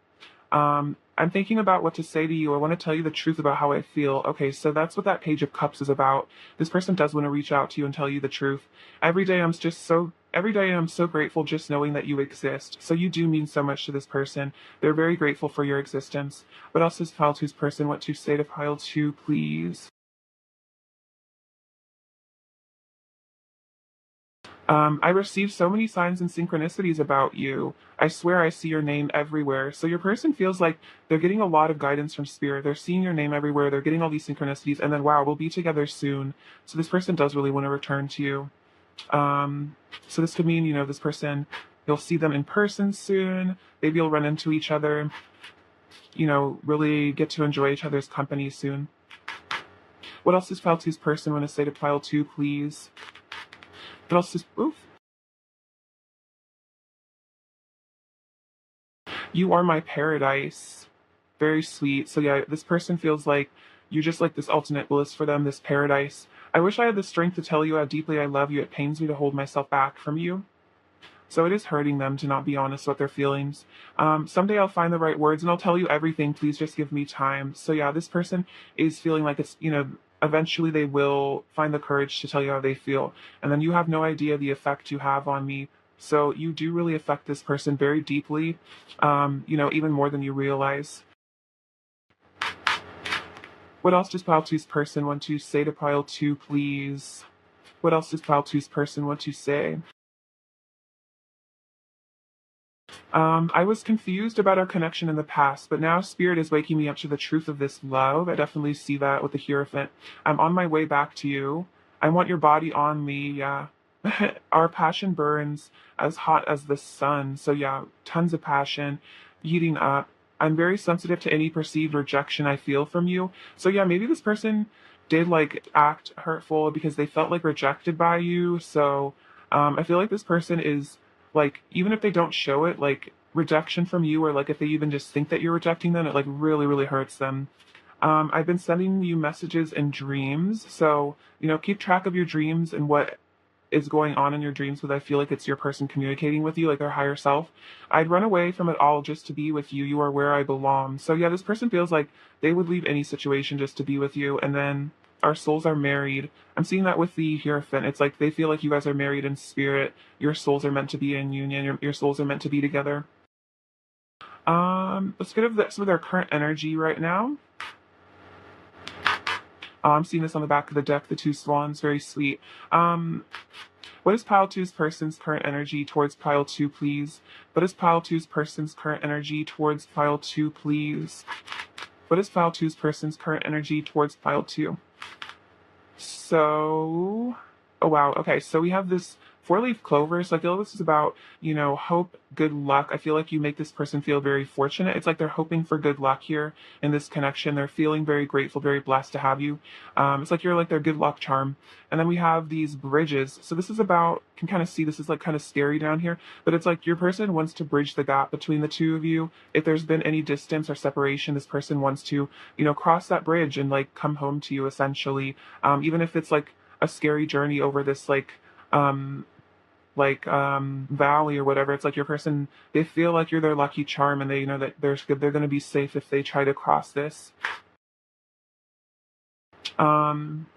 I'm thinking about what to say to you. I want to tell you the truth about how I feel. Okay, so that's what that Page of Cups is about. This person does want to reach out to you and tell you the truth. Every day I'm so grateful just knowing that you exist. So you do mean so much to this person. They're very grateful for your existence. What else does pile two's person want to say to pile two, please? I received so many signs and synchronicities about you. I swear I see your name everywhere. So your person feels like they're getting a lot of guidance from spirit. They're seeing your name everywhere. They're getting all these synchronicities. And then, wow, we'll be together soon. So this person does really want to return to you. Um, so this could mean, this person, you'll see them in person soon. Maybe you'll run into each other, really get to enjoy each other's company soon. What else does Pile Two's person want to say to Pile Two, please? What else does, oof. You are my paradise. Very sweet. So yeah, this person feels like you're just like this ultimate bliss for them, this paradise. I wish I had the strength to tell you how deeply I love you. It pains me to hold myself back from you. So it is hurting them to not be honest with their feelings. Someday I'll find the right words and I'll tell you everything. Please just give me time. So yeah, this person is feeling like eventually they will find the courage to tell you how they feel. And then you have no idea the effect you have on me. So you do really affect this person very deeply, even more than you realize. What else does Pile Two's person want to say to Pile Two, please? What else does Pile Two's person want to say? I was confused about our connection in the past, but now Spirit is waking me up to the truth of this love. I definitely see that with the Hierophant. I'm on my way back to you. I want your body on me, yeah. Our passion burns as hot as the sun. So, yeah, tons of passion heating up. I'm very sensitive to any perceived rejection I feel from you. So, yeah, maybe this person did like act hurtful because they felt like rejected by you. So, I feel like this person is like, even if they don't show it, like rejection from you, or like if they even just think that you're rejecting them, it like really, really hurts them. I've been sending you messages in dreams. So, keep track of your dreams and what is going on in your dreams, because I feel like it's your person communicating with you, like their higher self. I'd run away from it all just to be with you. You are where I belong. So yeah, this person feels like they would leave any situation just to be with you. And then our souls are married. I'm seeing that with the Hierophant. It's like they feel like you guys are married in spirit. Your souls are meant to be in union. Your souls are meant to be together. Let's get over some of their current energy right now. I'm seeing this on the back of the deck, the two swans, very sweet. What is Pile Two's person's current energy towards Pile Two, please? What is Pile Two's person's current energy towards Pile Two, please? What is Pile Two's person's current energy towards Pile Two? So, oh wow, okay, so we have this four-leaf clover. So I feel this is about, hope, good luck. I feel like you make this person feel very fortunate. It's like they're hoping for good luck here in this connection. They're feeling very grateful, very blessed to have you. It's like you're like their good luck charm. And then we have these bridges. So this is about, can kind of see this is like kind of scary down here, but it's like your person wants to bridge the gap between the two of you. If there's been any distance or separation, this person wants to, cross that bridge and like come home to you essentially. Even if it's like a scary journey over this um valley or whatever. It's like your person, they feel like you're their lucky charm, and they know that they're going to be safe if they try to cross this. um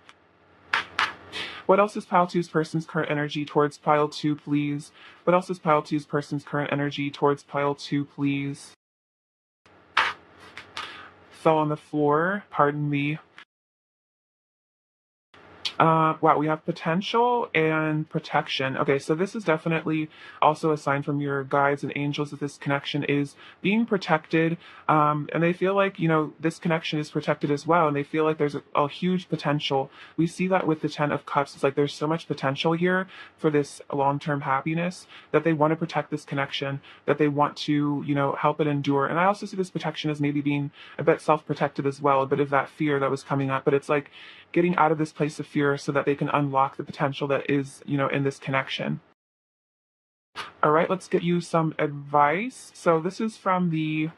what else is Pile Two's person's current energy towards Pile Two, please? What else is Pile Two's person's current energy towards Pile Two, please? fell on the floor. Pardon me. Wow, we have potential and protection. Okay, so this is definitely also a sign from your guides and angels that this connection is being protected. And they feel like, this connection is protected as well. And they feel like there's a huge potential. We see that with the Ten of Cups. It's like there's so much potential here for this long-term happiness that they want to protect this connection, that they want to, help it endure. And I also see this protection as maybe being a bit self-protected as well, a bit of that fear that was coming up. But it's like getting out of this place of fear so that they can unlock the potential that is, in this connection. All right, let's get you some advice. So this is from the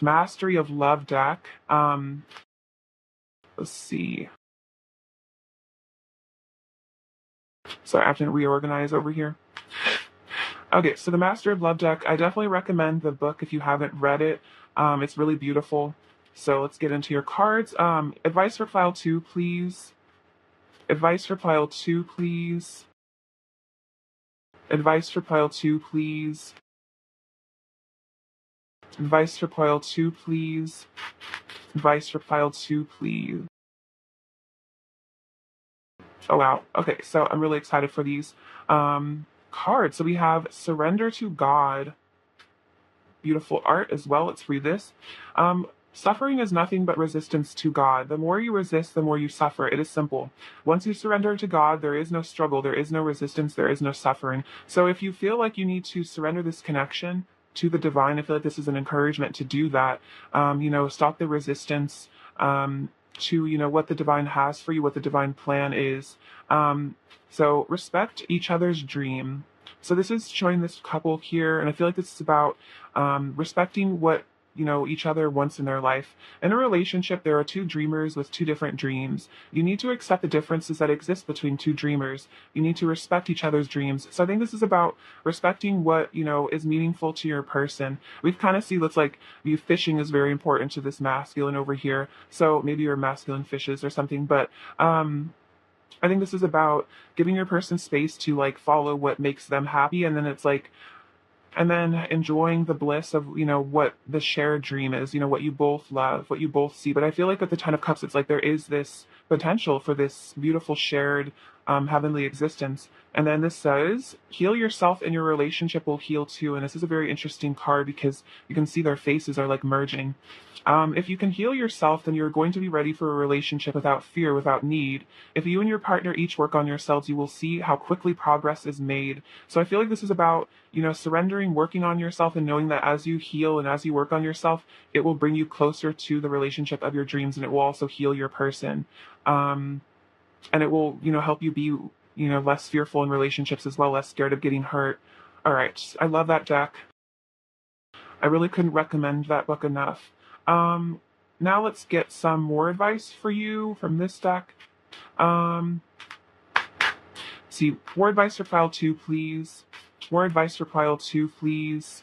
Mastery of Love deck. Let's see. Sorry, I have to reorganize over here. Okay, so the Master of Love deck, I definitely recommend the book if you haven't read it. It's really beautiful. So let's get into your cards. Advice for pile 2, please. Advice for pile 2, please. Advice for pile 2, please. Advice for pile 2, please. Advice for pile 2, please. Oh, wow. Okay, so I'm really excited for these cards. So we have Surrender to God. Beautiful art as well. Let's read this. Suffering is nothing but resistance to God. The more you resist, the more you suffer. It is simple. Once you surrender to God, there is no struggle, there is no resistance, there is no suffering. So if you feel like you need to surrender this connection to the divine, I feel like this is an encouragement to do that. Stop the resistance to what the divine has for you, what the divine plan is. So respect each other's dream. So this is showing this couple here, and I feel like this is about respecting what each other wants in their life. In a relationship, there are two dreamers with two different dreams. You need to accept the differences that exist between two dreamers. You need to respect each other's dreams. So I think this is about respecting what is meaningful to your person. We've kind of see that's like you fishing is very important to this masculine over here. So maybe you're masculine fishes or something, but I think this is about giving your person space to like follow what makes them happy, and then it's like, and then enjoying the bliss of what the shared dream is, what you both love, what you both see. But I feel like with the Ten of Cups, it's like there is this potential for this beautiful shared heavenly existence. And then this says, heal yourself and your relationship will heal too. And this is a very interesting card because you can see their faces are like merging. If you can heal yourself, then you're going to be ready for a relationship without fear, without need. If you and your partner each work on yourselves, you will see how quickly progress is made. So I feel like this is about, surrendering, working on yourself, and knowing that as you heal and as you work on yourself, it will bring you closer to the relationship of your dreams, and it will also heal your person. And it will, help you be, less fearful in relationships as well, less scared of getting hurt. All right. I love that deck. I really couldn't recommend that book enough. Now let's get some more advice for you from this deck. See, more advice for pile 2, please. More advice for pile 2, please.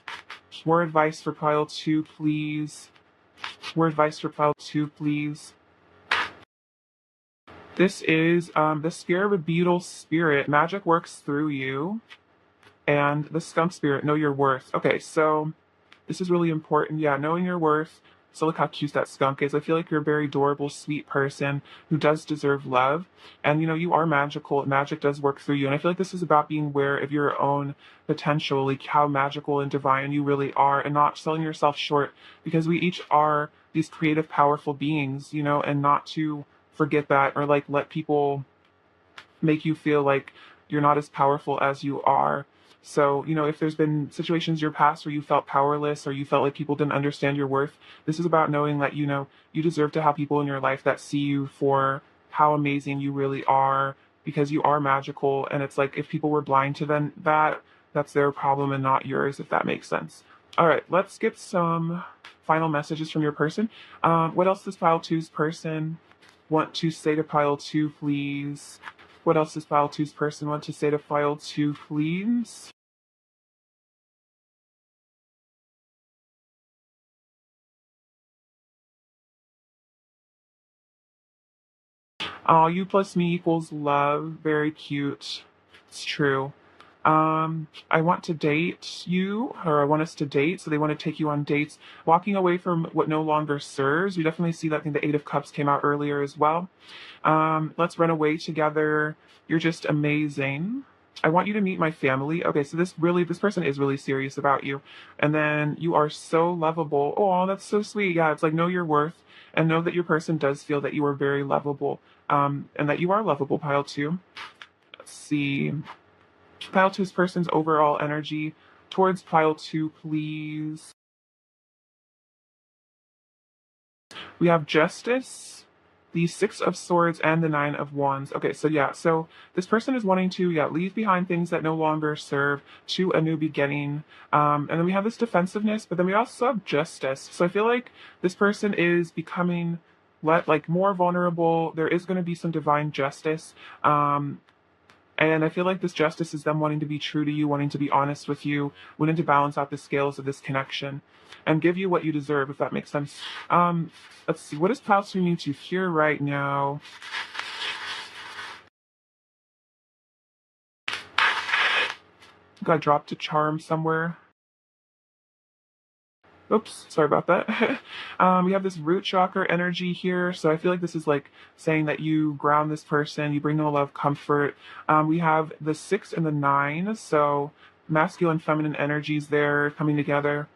More advice for pile 2, please. More advice for pile 2, please. This is the Spirit of a Beetle Spirit. Magic works through you. And the Skunk Spirit, know your worth. Okay, so this is really important. Yeah, knowing your worth. So look how cute that skunk is. I feel like you're a very adorable, sweet person who does deserve love. And, you are magical. Magic does work through you. And I feel like this is about being aware of your own potential, like how magical and divine you really are, and not selling yourself short, because we each are these creative, powerful beings, and not to forget that, or like let people make you feel like you're not as powerful as you are. So, if there's been situations in your past where you felt powerless or you felt like people didn't understand your worth, this is about knowing that, you deserve to have people in your life that see you for how amazing you really are, because you are magical. And it's like if people were blind to them, that's their problem and not yours, if that makes sense. All right, let's get some final messages from your person. What else does pile two's person want to say to pile 2, please? What else does pile 2's person want to say to pile 2, please? Oh, you plus me equals love. Very cute. It's true. I want to date you, or I want us to date. So they want to take you on dates, walking away from what no longer serves. We definitely see that. I think the Eight of Cups came out earlier as well. Let's run away together. You're just amazing. I want you to meet my family. Okay, so this person is really serious about you. And then you are so lovable. Oh, that's so sweet. Yeah, it's like know your worth and know that your person does feel that you are very lovable. And that you are lovable, pile two. Let's see. Pile two's person's overall energy towards pile two, please. We have Justice, the Six of Swords, and the Nine of Wands. Okay, so yeah, so this person is wanting to, leave behind things that no longer serve to a new beginning. And then we have this defensiveness, but then we also have Justice. So I feel like this person is becoming more vulnerable. There is going to be some divine justice. And I feel like this justice is them wanting to be true to you, wanting to be honest with you, wanting to balance out the scales of this connection and give you what you deserve, if that makes sense. Let's see, what does pile 2 need to hear right now? Got dropped a charm somewhere. Oops, sorry about that. We have this root chakra energy here. So I feel like this is like saying that you ground this person, you bring them a lot of comfort. We have the 6 and the 9. So masculine, feminine energies there coming together.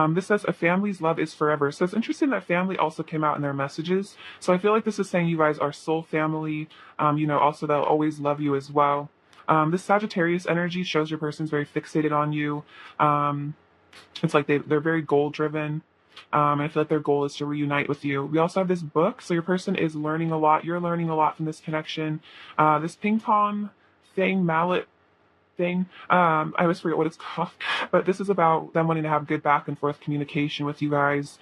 This says a family's love is forever. So it's interesting that family also came out in their messages. So I feel like this is saying you guys are soul family. Also they'll always love you as well. This Sagittarius energy shows your person's very fixated on you. It's like they're very goal driven. And I feel like their goal is to reunite with you. We also have this book. So your person is learning a lot. You're learning a lot from this connection. This ping pong thing, mallet thing. I always forget what it's called. But this is about them wanting to have good back and forth communication with you guys.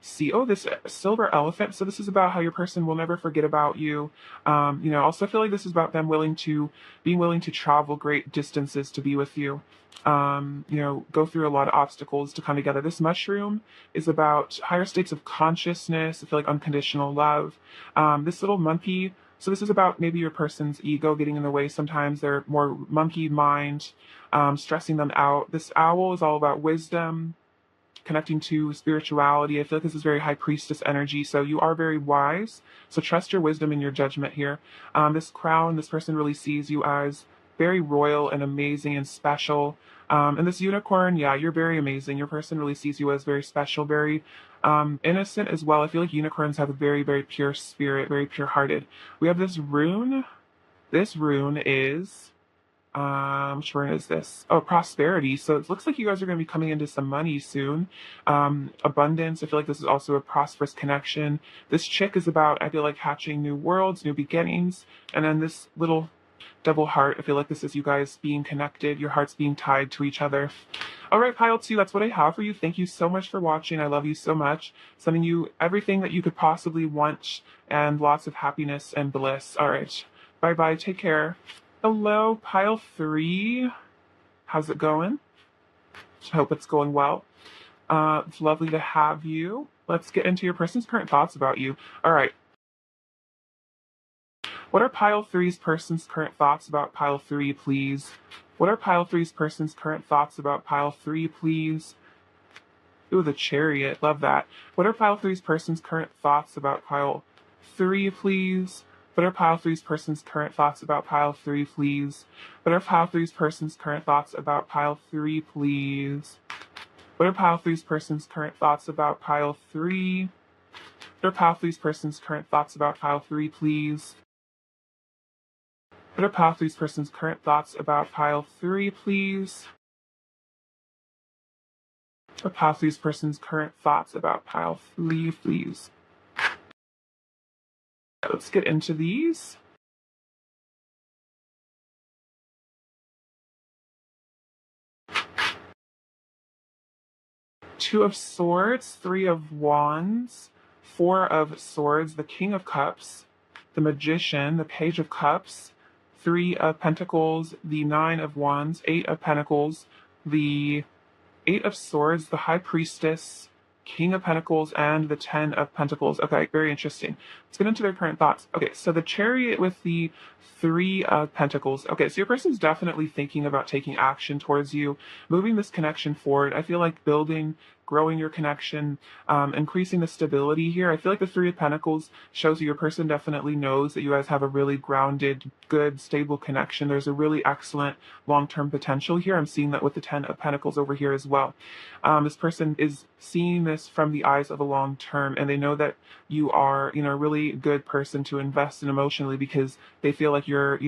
This silver elephant. So this is about how your person will never forget about you. Also I feel like this is about them being willing to travel great distances to be with you. Go through a lot of obstacles to come together. This mushroom is about higher states of consciousness. I feel like unconditional love. This little monkey. So this is about maybe your person's ego getting in the way. Sometimes they're more monkey mind, stressing them out. This owl is all about wisdom, connecting to spirituality. I feel like this is very high priestess energy. So you are very wise. So trust your wisdom and your judgment here. This crown, this person really sees you as very royal and amazing and special. And this unicorn, you're very amazing. Your person really sees you as very special, very innocent as well. I feel like unicorns have a very, very pure spirit, very pure-hearted. We have this rune. This rune is... which rune is this? Oh, prosperity. So it looks like you guys are going to be coming into some money soon. Abundance. I feel like this is also a prosperous connection. This chick is about, I feel like, hatching new worlds, new beginnings. And then this little double heart. I feel like this is you guys being connected, your hearts being tied to each other. All right, pile 2, that's what I have for you. Thank you so much for watching. I love you so much. Sending you everything that you could possibly want and lots of happiness and bliss. All right. Bye-bye. Take care. Hello, pile 3. How's it going? I hope it's going well. It's lovely to have you. Let's get into your person's current thoughts about you. All right. What are pile 3's person's current thoughts about pile 3, please? What are pile 3's person's current thoughts about pile 3, please? Ooh, the chariot. Love that. What are pile 3's person's current thoughts about pile 3, please? What are pile 3's person's current thoughts about pile 3, please? What are pile 3's person's current thoughts about pile 3, please? What are pile 3's person's current thoughts about pile 3? What are pile 3's person's current thoughts about pile 3, please? What are pile 3's person's current thoughts about pile 3, please? What are pile 3's person's current thoughts about pile 3, please? Let's get into these. Two of Swords, Three of Wands, Four of Swords, the King of Cups, the Magician, the Page of Cups, Three of Pentacles, the Nine of Wands, Eight of Pentacles, the Eight of Swords, the High Priestess, King of Pentacles and the Ten of Pentacles. Okay, very interesting. Let's get into their current thoughts. Okay, so the Chariot with the Three of Pentacles. Okay, so your person's definitely thinking about taking action towards you, moving this connection forward. I feel like building, growing your connection, increasing the stability here. I feel like the Three of Pentacles shows you your person definitely knows that you guys have a really grounded, good, stable connection. There's a really excellent long-term potential here. I'm seeing that with the Ten of Pentacles over here as well. This person is seeing this from the eyes of a long term, and they know that you are, a really good person to invest in emotionally because they feel like you're,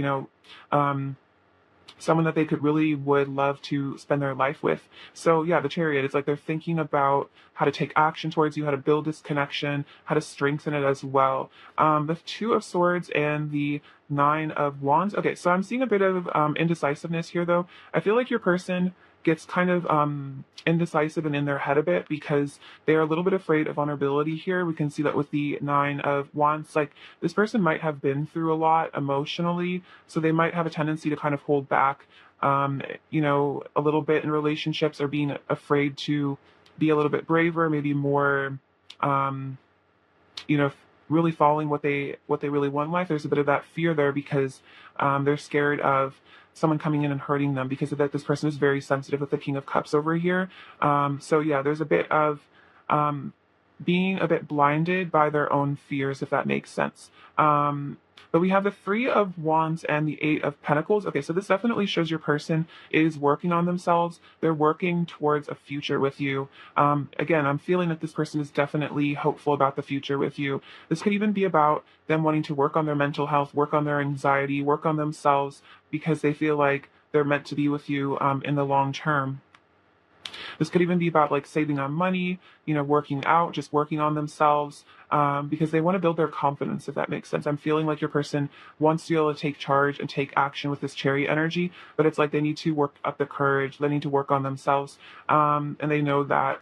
someone that they could really would love to spend their life with. So yeah, the Chariot, it's like they're thinking about how to take action towards you, how to build this connection, how to strengthen it as well. The Two of Swords and the Nine of Wands. Okay, so I'm seeing a bit of indecisiveness here though. I feel like your person gets kind of indecisive and in their head a bit because they're a little bit afraid of vulnerability here. We can see that with the Nine of Wands. Like, this person might have been through a lot emotionally, so they might have a tendency to kind of hold back, a little bit in relationships, or being afraid to be a little bit braver, maybe more, um, you know, really following what they really want in life. There's a bit of that fear there because they're scared of someone coming in and hurting them because of that. This person is very sensitive with the King of Cups over here. So yeah, there's a bit of being a bit blinded by their own fears, if that makes sense. But we have the Three of Wands and the Eight of Pentacles. Okay, so this definitely shows your person is working on themselves. They're working towards a future with you. Again, I'm feeling that this person is definitely hopeful about the future with you. This could even be about them wanting to work on their mental health, work on their anxiety, work on themselves because they feel like they're meant to be with you in the long term. This could even be about like saving on money, working out, just working on themselves, because they want to build their confidence, if that makes sense. I'm feeling like your person wants to be able to take charge and take action with this Chariot energy, but it's like they need to work up the courage, they need to work on themselves, and they know that.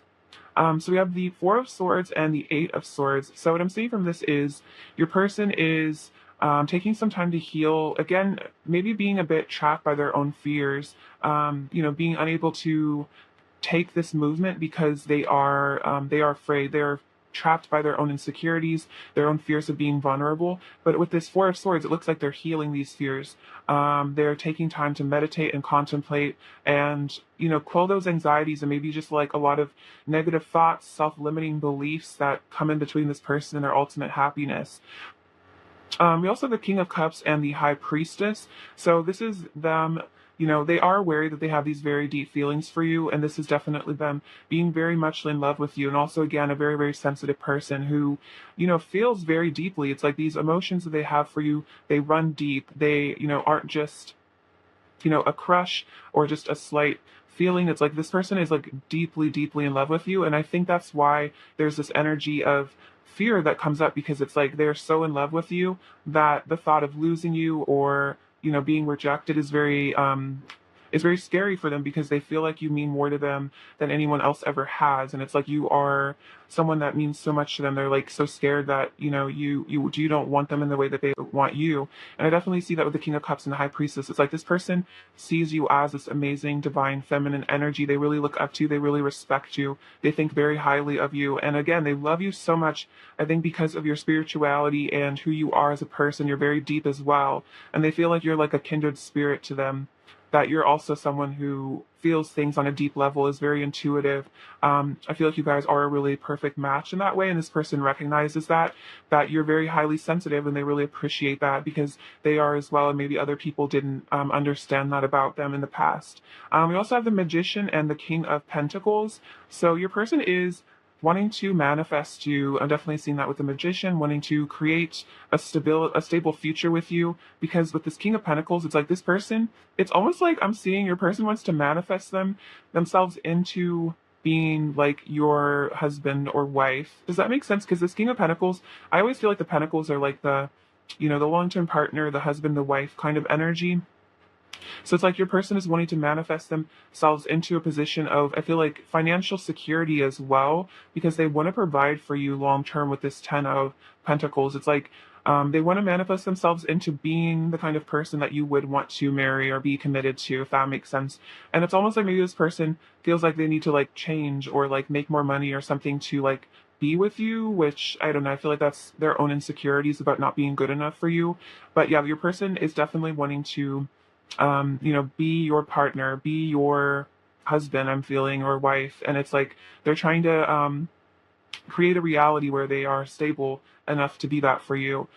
So we have the Four of Swords and the Eight of Swords. So what I'm seeing from this is your person is taking some time to heal. Again, maybe being a bit trapped by their own fears, being unable to take this movement because they are afraid. They're trapped by their own insecurities, their own fears of being vulnerable. But with this Four of Swords, it looks like they're healing these fears. They're taking time to meditate and contemplate and, quell those anxieties and maybe just like a lot of negative thoughts, self-limiting beliefs that come in between this person and their ultimate happiness. We also have the King of Cups and the High Priestess. So this is them, they are aware that they have these very deep feelings for you, and this is definitely them being very much in love with you. And also, again, a very, very sensitive person who, feels very deeply. It's like these emotions that they have for you, they run deep. They, aren't just, a crush or just a slight feeling. It's like this person is like deeply, deeply in love with you. And I think that's why there's this energy of fear that comes up because it's like they're so in love with you that the thought of losing you or being rejected is very scary for them because they feel like you mean more to them than anyone else ever has. And it's like you are someone that means so much to them. They're like so scared that, you don't want them in the way that they want you. And I definitely see that with the King of Cups and the High Priestess. It's like this person sees you as this amazing, divine, feminine energy. They really look up to you. They really respect you. They think very highly of you. And again, they love you so much, I think, because of your spirituality and who you are as a person. You're very deep as well. And they feel like you're like a kindred spirit to them, that you're also someone who feels things on a deep level, is very intuitive. I feel like you guys are a really perfect match in that way, and this person recognizes that you're very highly sensitive, and they really appreciate that because they are as well, and maybe other people didn't understand that about them in the past. We also have the Magician and the King of Pentacles. So your person is wanting to manifest you. I'm definitely seeing that with the Magician, wanting to create a stable future with you, because with this King of Pentacles, it's like this person, it's almost like I'm seeing your person wants to manifest themselves into being like your husband or wife. Does that make sense? Because this King of Pentacles, I always feel like the Pentacles are like the long-term partner, the husband, the wife kind of energy. So it's like your person is wanting to manifest themselves into a position of, I feel like, financial security as well, because they want to provide for you long term with this Ten of Pentacles. It's like They want to manifest themselves into being the kind of person that you would want to marry or be committed to, if that makes sense. And it's almost like maybe this person feels like they need to like change or like make more money or something to like be with you, which I don't know. I feel like that's their own insecurities about not being good enough for you. But yeah, your person is definitely wanting to, be your partner, be your husband, I'm feeling, or wife. And it's like they're trying to, create a reality where they are stable enough to be that for you.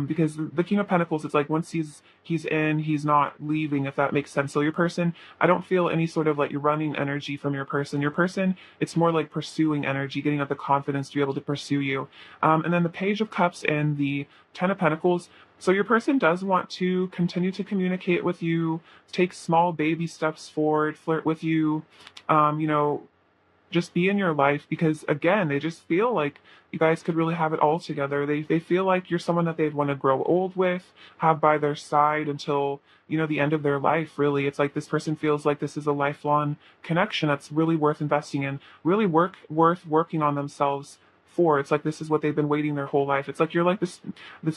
Because the King of Pentacles, it's like once he's in, he's not leaving, if that makes sense. So your person, I don't feel any sort of like running energy from your person. Your person, it's more like pursuing energy, getting up the confidence to be able to pursue you. And then the Page of Cups and the Ten of Pentacles. So your person does want to continue to communicate with you, take small baby steps forward, flirt with you, um, you know, just be in your life because again they just feel like you guys could really have it all together. They feel like you're someone that they'd want to grow old with, have by their side until the end of their life. Really, it's like this person feels like this is a lifelong connection that's really worth investing in, really worth working on themselves for. It's like this is what they've been waiting their whole life. It's like you're like this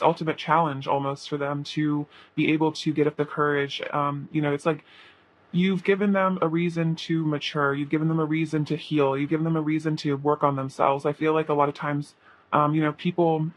ultimate challenge almost for them to be able to get up the courage. It's like you've given them a reason to mature. You've given them a reason to heal. You've given them a reason to work on themselves. I feel like a lot of times, people,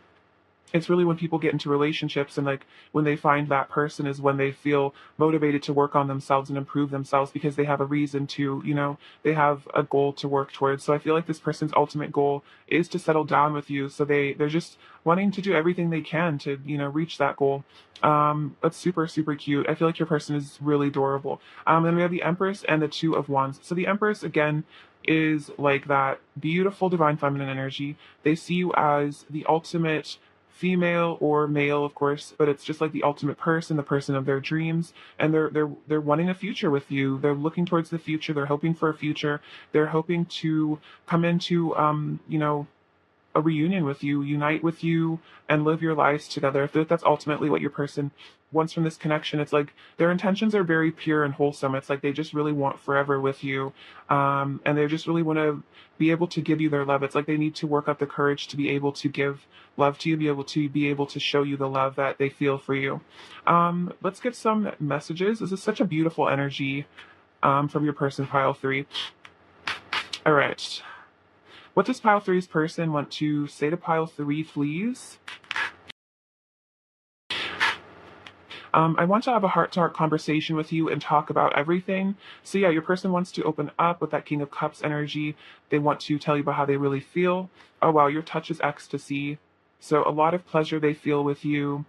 it's really when people get into relationships and like when they find that person is when they feel motivated to work on themselves and improve themselves because they have a reason to, they have a goal to work towards. So I feel like this person's ultimate goal is to settle down with you. So they're just wanting to do everything they can to, reach that goal. That's super, super cute. I feel like your person is really adorable. Then we have the Empress and the Two of Wands. So the Empress, again, is like that beautiful divine feminine energy. They see you as the ultimate female or male, of course, but it's just like the ultimate person, the person of their dreams, and they're wanting a future with you. They're looking towards the future. They're hoping for a future. They're hoping to come into a reunion with you, unite with you, and live your lives together. If that's ultimately what your person wants from this connection, it's like their intentions are very pure and wholesome. It's like they just really want forever with you, and they just really want to be able to give you their love. It's like they need to work up the courage to be able to give love to you, be able to show you the love that they feel for you. Let's get some messages. This is such a beautiful energy from your person, pile three. All right. What does pile three's person want to say to pile three, please? I want to have a heart-to-heart conversation with you and talk about everything. So yeah, your person wants to open up with that King of Cups energy. They want to tell you about how they really feel. Oh wow, your touch is ecstasy. So a lot of pleasure they feel with you.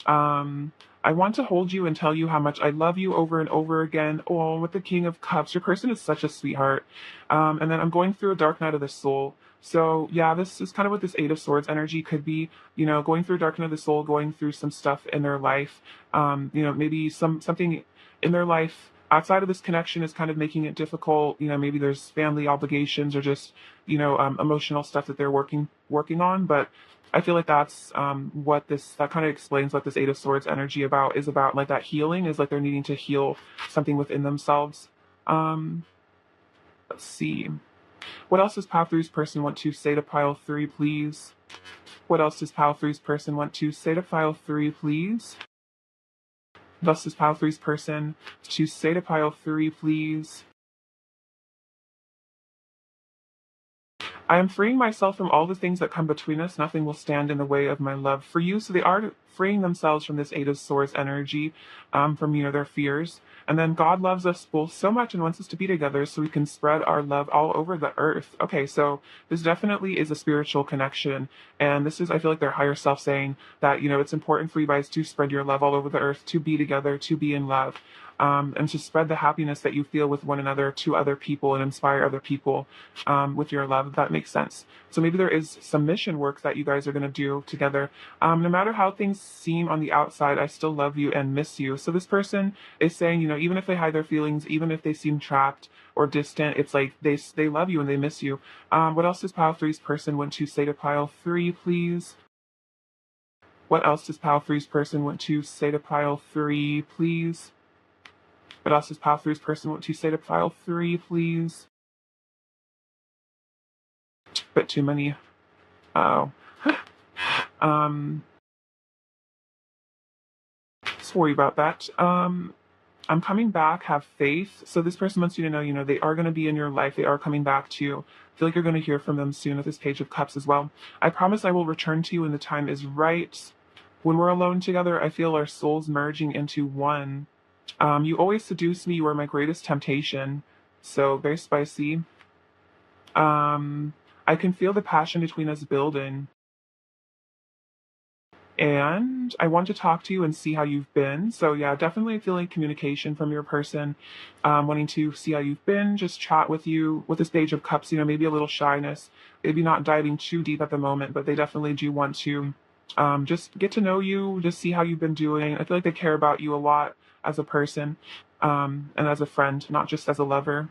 I want to hold you and tell you how much I love you over and over again. Oh, with the King of Cups, your person is such a sweetheart. And then I'm going through a dark night of the soul. So yeah, this is kind of what this Eight of Swords energy could be. Going through a dark night of the soul, going through some stuff in their life. Maybe something in their life outside of this connection is kind of making it difficult. Maybe there's family obligations or just emotional stuff that they're working on. But I feel like that's that kind of explains what this Eight of Swords energy is about. Like that healing is like they're needing to heal something within themselves. Let's see. What else does pile three's person want to say to pile three, please? What else does pile three's person want to say to pile three, please? What else does pile three's person to say to pile three, please? I am freeing myself from all the things that come between us. Nothing will stand in the way of my love for you. So they are freeing themselves from this Eight of Swords energy, from their fears. And then God loves us both so much and wants us to be together so we can spread our love all over the earth. Okay, so this definitely is a spiritual connection. And this is, I feel like, their higher self saying that, it's important for you guys to spread your love all over the earth, to be together, to be in love. And to spread the happiness that you feel with one another to other people and inspire other people with your love, if that makes sense. So maybe there is some mission work that you guys are going to do together. No matter how things seem on the outside, I still love you and miss you. So this person is saying, even if they hide their feelings, even if they seem trapped or distant, it's like they love you and they miss you. What else does pile three's person want to say to pile three, please? What else does pile three's person want to say to pile three, please? What else does pile three's person want to say to pile three, please? But too many. Oh. let's worry about that. I'm coming back, have faith. So this person wants you to know, they are going to be in your life. They are coming back to you. I feel like you're going to hear from them soon with this Page of Cups as well. I promise I will return to you when the time is right. When we're alone together, I feel our souls merging into one. You always seduce me. You are my greatest temptation. So very spicy. I can feel the passion between us building. And I want to talk to you and see how you've been. So yeah, definitely feeling communication from your person, wanting to see how you've been, just chat with you with this Page of Cups, maybe a little shyness, maybe not diving too deep at the moment, but they definitely do want to just get to know you, just see how you've been doing. I feel like they care about you a lot as a person, and as a friend, not just as a lover.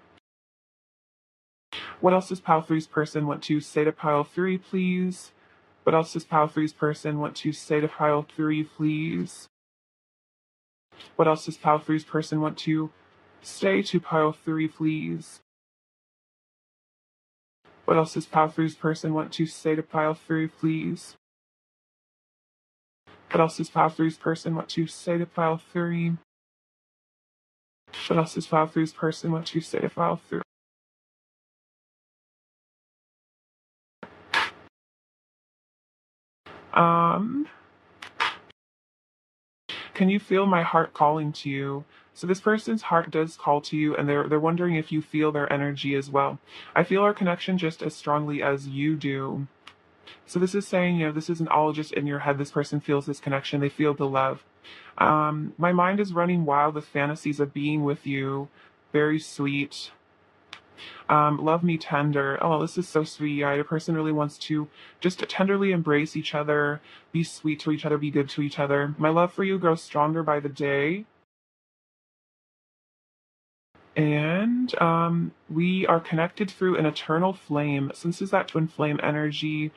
What else does Pile Three's person want to say to Pile Three, please? What else does Pile Three's person want to say to Pile Three, please? What else does Pile Three's person want to say to Pile Three, please? What else does Pile Three's person want to say to Pile Three, please? What else does Pile Three's person want to say to Pile Three? What else does Pile Three's person want to say to Pile Three? Can you feel my heart calling to you? So this person's heart does call to you, and they're wondering if you feel their energy as well. I feel our connection just as strongly as you do. So this is saying, this isn't all just in your head. This person feels this connection. They feel the love. My mind is running wild with fantasies of being with you. Very sweet. Love me tender. Oh, this is so sweet. Yeah, the person really wants to just tenderly embrace each other, be sweet to each other, be good to each other. My love for you grows stronger by the day. And we are connected through an eternal flame. So this is that twin flame energy,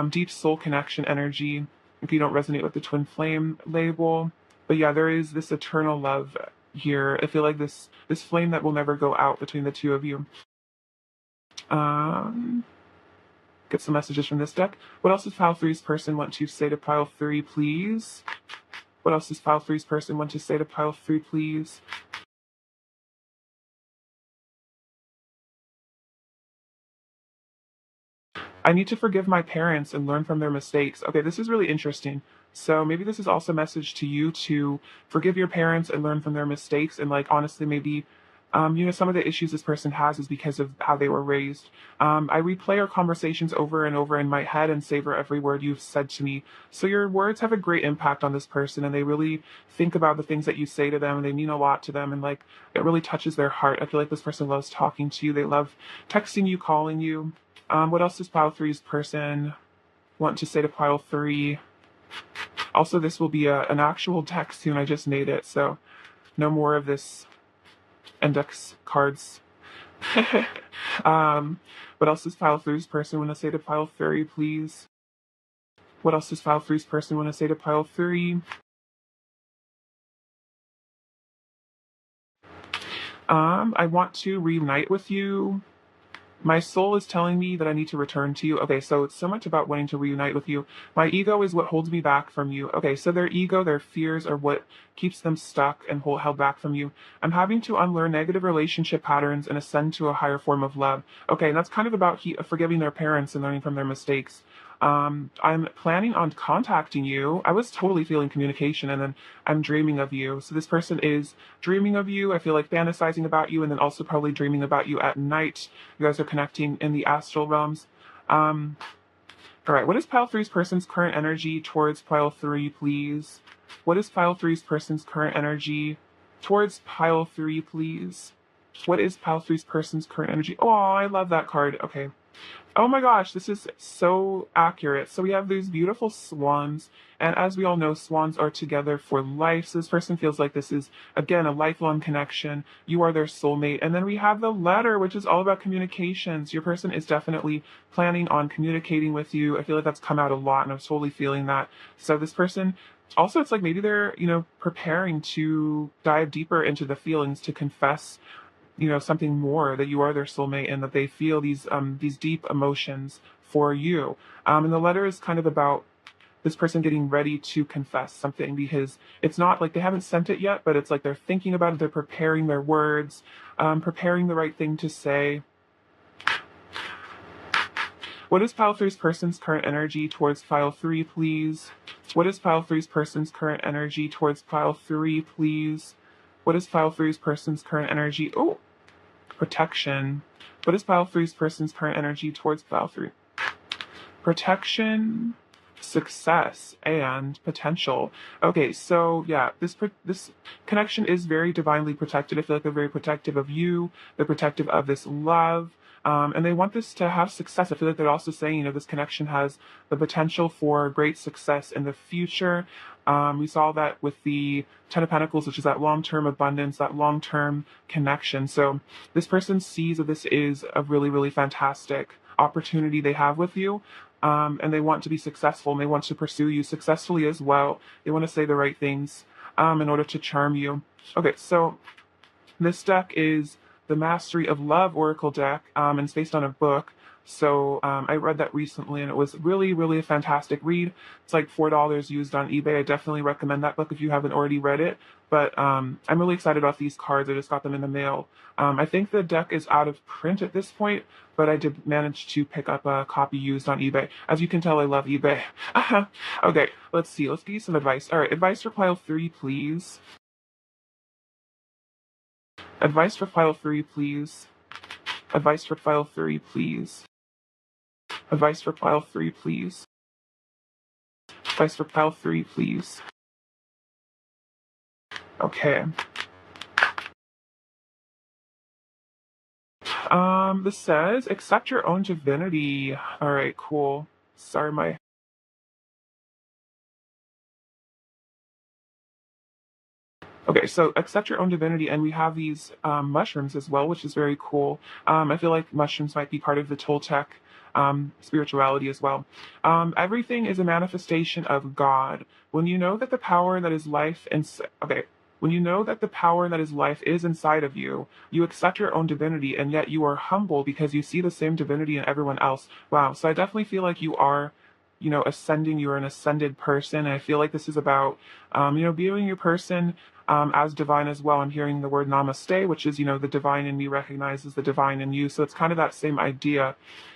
deep soul connection energy. If you don't resonate with the twin flame label, but yeah, there is this eternal love here. I feel like this flame that will never go out between the two of you. Get some messages from this deck. What else does Pile Three's person want to say to Pile Three, please? What else does Pile Three's person want to say to Pile Three, please? I need to forgive my parents and learn from their mistakes. Okay, this is really interesting. So maybe this is also a message to you to forgive your parents and learn from their mistakes. And like, honestly, maybe, some of the issues this person has is because of how they were raised. I replay our conversations over and over in my head and savor every word you've said to me. So your words have a great impact on this person, and they really think about the things that you say to them, and they mean a lot to them. And like, it really touches their heart. I feel like this person loves talking to you. They love texting you, calling you. What else does Pile Three's person want to say to Pile Three? Also, this will be an actual deck soon. I just made it, so no more of this index cards. What else does Pile Three's person want to say to Pile Three, please? What else does Pile Three's person want to say to Pile Three? I want to reunite with you. My soul is telling me that I need to return to you. Okay, so it's so much about wanting to reunite with you. My ego is what holds me back from you. Okay, so their ego, their fears are what keeps them stuck and held back from you. I'm having to unlearn negative relationship patterns and ascend to a higher form of love. Okay, and that's kind of about forgiving their parents and learning from their mistakes. I'm planning on contacting you. I was totally feeling communication, and then I'm dreaming of you. So this person is dreaming of you. I feel like fantasizing about you, and then also probably dreaming about you at night. You guys are connecting in the astral realms. All right, what is Pile Three's person's current energy towards Pile Three, please? What is Pile Three's person's current energy towards Pile Three, please? What is Pile Three's person's current energy? Oh, I love that card. Okay. Oh my gosh, this is so accurate. So we have these beautiful swans, and as we all know, swans are together for life. So this person feels like this is, again, a lifelong connection. You are their soulmate. And then we have the letter, which is all about communications. Your person is definitely planning on communicating with you. I feel like that's come out a lot, and I'm totally feeling that. So this person, also, it's like maybe they're, preparing to dive deeper into the feelings, to confess something more, that you are their soulmate and that they feel these deep emotions for you. And the letter is kind of about this person getting ready to confess something, because it's not like they haven't sent it yet, but it's like they're thinking about it, they're preparing their words, preparing the right thing to say. What is pile three's person's current energy towards pile three, please? What is pile three's person's current energy towards pile three, please? What is pile three's person's current energy? Oh, protection. What is pile three's person's current energy towards pile three? Protection, success, and potential. Okay, so yeah, this connection is very divinely protected. I feel like they're very protective of you. They're protective of this love. And they want this to have success. I feel like they're also saying, this connection has the potential for great success in the future. We saw that with the Ten of Pentacles, which is that long-term abundance, that long-term connection. So this person sees that this is a really, really fantastic opportunity they have with you. And they want to be successful, and they want to pursue you successfully as well. They want to say the right things in order to charm you. Okay, so this deck is the Mastery of Love Oracle deck, and it's based on a book. So I read that recently, and it was really, really a fantastic read. It's like $4 used on eBay. I definitely recommend that book if you haven't already read it. But I'm really excited about these cards. I just got them in the mail. I think the deck is out of print at this point, but I did manage to pick up a copy used on eBay. As you can tell, I love eBay. Okay, let's see. Let's give you some advice. All right, advice for pile three, please. Advice for pile three, please. Advice for pile three, please. Advice for pile three, please. Advice for pile three, please. Okay. This says, accept your own divinity. All right, cool. Sorry, my... Okay, so accept your own divinity, and we have these mushrooms as well, which is very cool. I feel like mushrooms might be part of the Toltec spirituality as well. Everything is a manifestation of God. When you know that the power that is life when you know that the power that is life is inside of you, you accept your own divinity, and yet you are humble because you see the same divinity in everyone else. Wow, so I definitely feel like you are, ascending. You're an ascended person. And I feel like this is about, viewing your person as divine as well. I'm hearing the word namaste, which is, the divine in me recognizes the divine in you. So it's kind of that same idea.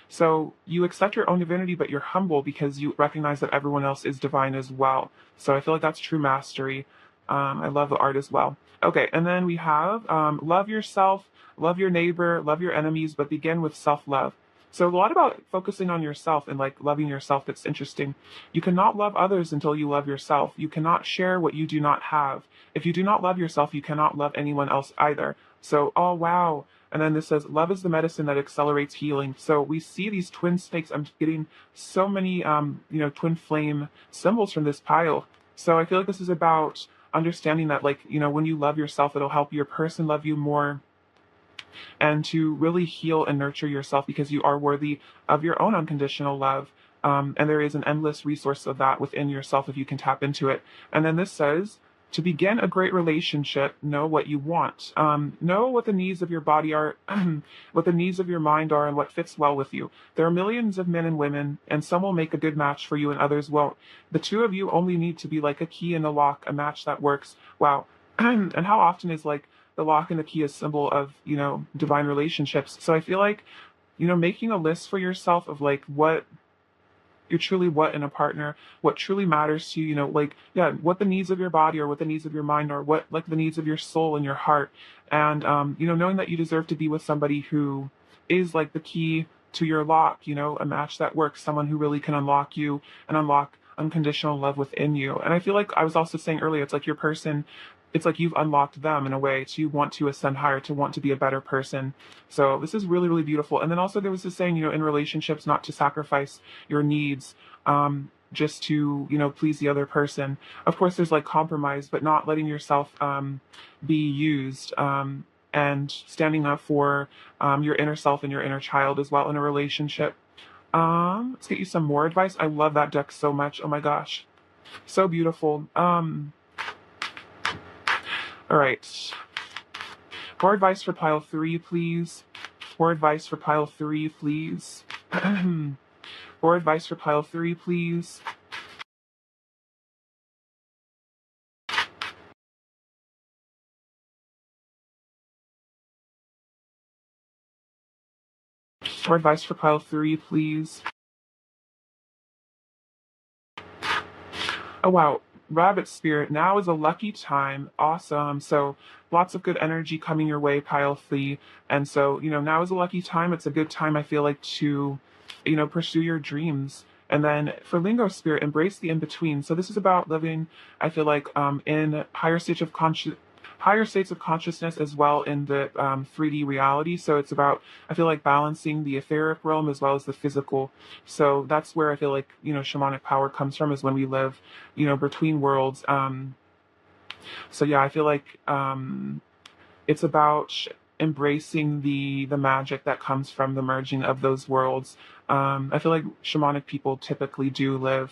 So you accept your own divinity, but you're humble because you recognize that everyone else is divine as well. So I feel like that's true mastery. I love the art as well. Okay, and then we have love yourself, love your neighbor, love your enemies, but begin with self-love. So a lot about focusing on yourself and like loving yourself. That's interesting. You cannot love others until you love yourself. You cannot share what you do not have. If you do not love yourself, you cannot love anyone else either. So, oh wow. And then this says, love is the medicine that accelerates healing. So we see these twin snakes. I'm getting so many, twin flame symbols from this pile. So I feel like this is about understanding that, like, when you love yourself, it'll help your person love you more, and to really heal and nurture yourself because you are worthy of your own unconditional love. And there is an endless resource of that within yourself if you can tap into it. And then this says, to begin a great relationship, know what you want. Know what the needs of your body are, what the needs of your mind are, and what fits well with you. There are millions of men and women, and some will make a good match for you and others won't. The two of you only need to be like a key and a lock, a match that works. Wow. And how often is like the lock and the key a symbol of, divine relationships? So I feel like, making a list for yourself of like what you truly want in a partner, what truly matters to you, what the needs of your body or what the needs of your mind or what like the needs of your soul and your heart. And, knowing that you deserve to be with somebody who is like the key to your lock, a match that works, someone who really can unlock you and unlock unconditional love within you. And I feel like I was also saying earlier, it's like your person, it's like you've unlocked them in a way to want to ascend higher, to want to be a better person. So this is really, really beautiful. And then also there was this saying, in relationships, not to sacrifice your needs, just to, please the other person. Of course, there's like compromise, but not letting yourself be used, and standing up for your inner self and your inner child as well in a relationship. Let's get you some more advice. I love that deck so much. Oh my gosh. So beautiful. All right. More advice for pile three, please. More advice for pile three, please. More advice for pile three, please. More advice for pile 3, please. Oh wow, rabbit spirit, now is a lucky time. Awesome. So lots of good energy coming your way, pile 3. And so, now is a lucky time. It's a good time, I feel like, to, pursue your dreams. And then for lingo spirit, embrace the in between. So this is about living, I feel like, in higher states of consciousness as well in the 3D reality. So it's about, I feel like, balancing the etheric realm as well as the physical. So that's where I feel like, shamanic power comes from, is when we live, between worlds. So yeah, I feel like it's about embracing the magic that comes from the merging of those worlds. I feel like shamanic people typically do live,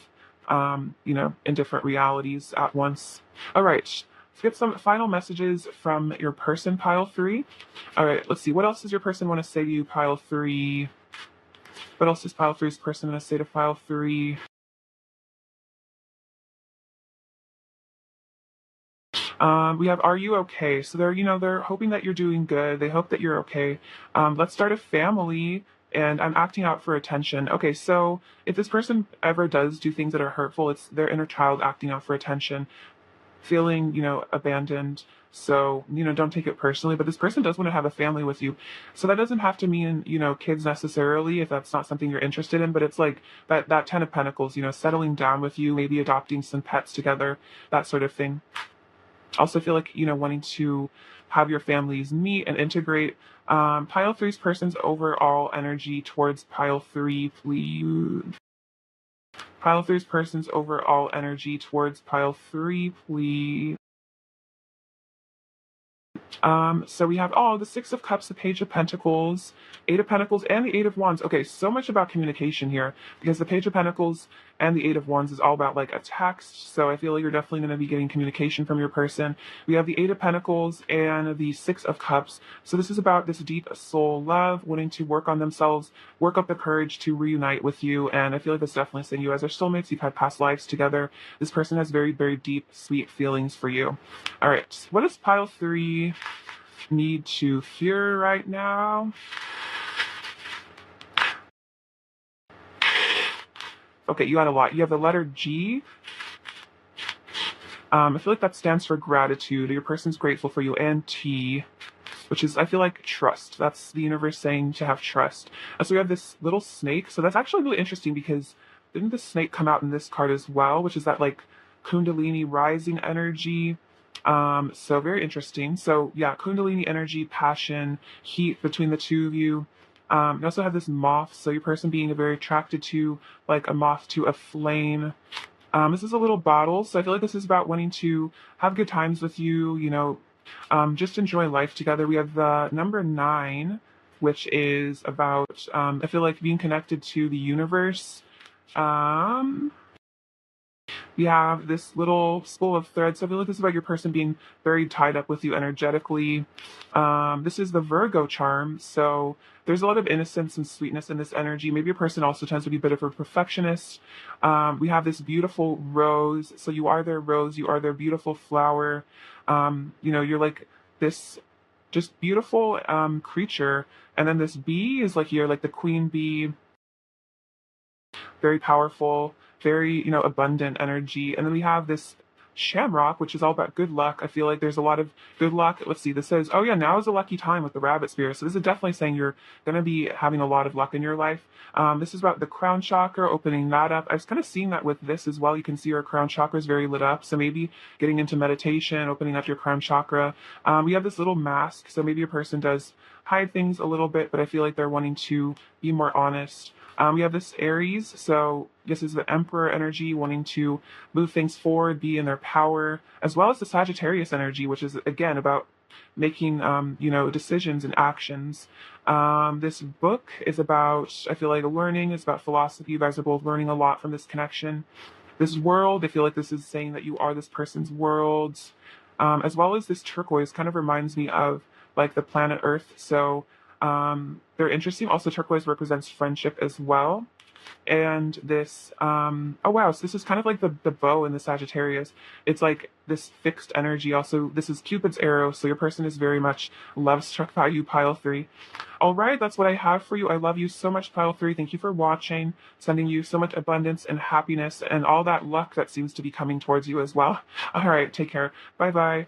in different realities at once. All right, let's get some final messages from your person, pile 3. All right, let's see. What else does your person want to say to you, pile 3? What else does pile 3's person want to say to pile 3? We have, are you okay? So they're hoping that you're doing good. They hope that you're okay. Let's start a family, and I'm acting out for attention. Okay, so if this person ever does do things that are hurtful, it's their inner child acting out for attention, feeling, abandoned. So, don't take it personally, but this person does want to have a family with you. So that doesn't have to mean, kids necessarily, if that's not something you're interested in, but it's like that 10 of Pentacles, settling down with you, maybe adopting some pets together, that sort of thing. Also feel like, wanting to have your families meet and integrate. Pile 3's person's overall energy towards pile 3, please. Pile 3's person's overall energy towards pile 3, please. So we have, the Six of Cups, the Page of Pentacles, Eight of Pentacles, and the Eight of Wands. Okay, so much about communication here, because the Page of Pentacles and the Eight of Wands is all about like a text. So I feel like you're definitely going to be getting communication from your person. We have the Eight of Pentacles and the Six of Cups. So this is about this deep soul love, wanting to work on themselves, work up the courage to reunite with you. And I feel like that's definitely saying you guys are soulmates. You've had past lives together. This person has very, very deep, sweet feelings for you. All right, what does pile 3 need to fear right now? Okay, you had a lot. You have the letter G. I feel like that stands for gratitude. Your person's grateful for you. And T, which is, I feel like, trust. That's the universe saying to have trust. So we have this little snake. So that's actually really interesting, because didn't the snake come out in this card as well, which is that like Kundalini rising energy? So very interesting. So yeah, Kundalini energy, passion, heat between the two of you. You also have this moth, so your person being very attracted to like a moth to a flame. This is a little bottle, so I feel like this is about wanting to have good times with you, just enjoy life together. We have the number 9, which is about, I feel like, being connected to the universe. We have this little spool of thread. So I feel like this is about your person being very tied up with you energetically. This is the Virgo charm. So there's a lot of innocence and sweetness in this energy. Maybe your person also tends to be a bit of a perfectionist. We have this beautiful rose. So you are their rose. You are their beautiful flower. You're like this just beautiful creature. And then this bee is like, you're like the queen bee, very powerful, very, abundant energy. And then we have this shamrock, which is all about good luck. I feel like there's a lot of good luck. Let's see, this says, oh yeah, now is a lucky time with the rabbit spirit. So this is definitely saying you're going to be having a lot of luck in your life. This is about the crown chakra, opening that up. I was kind of seeing that with this as well. You can see your crown chakra is very lit up. So maybe getting into meditation, opening up your crown chakra. We have this little mask. So maybe a person does hide things a little bit, but I feel like they're wanting to be more honest. We have this Aries, so this is the Emperor energy, wanting to move things forward, be in their power, as well as the Sagittarius energy, which is, again, about making, decisions and actions. This book is about, I feel like, learning. It's about philosophy. You guys are both learning a lot from this connection. This world, I feel like this is saying that you are this person's world, as well as this turquoise kind of reminds me of, like, the planet Earth. So they're interesting. Also, turquoise represents friendship as well. and this, oh wow, so this is kind of like the bow in the Sagittarius. It's like this fixed energy. Also, this is Cupid's arrow, so your person is very much love struck by you, pile 3. All right, that's what I have for you. I love you so much, pile 3. Thank you for watching. Sending you so much abundance and happiness and all that luck that seems to be coming towards you as well. All right, take care. Bye bye.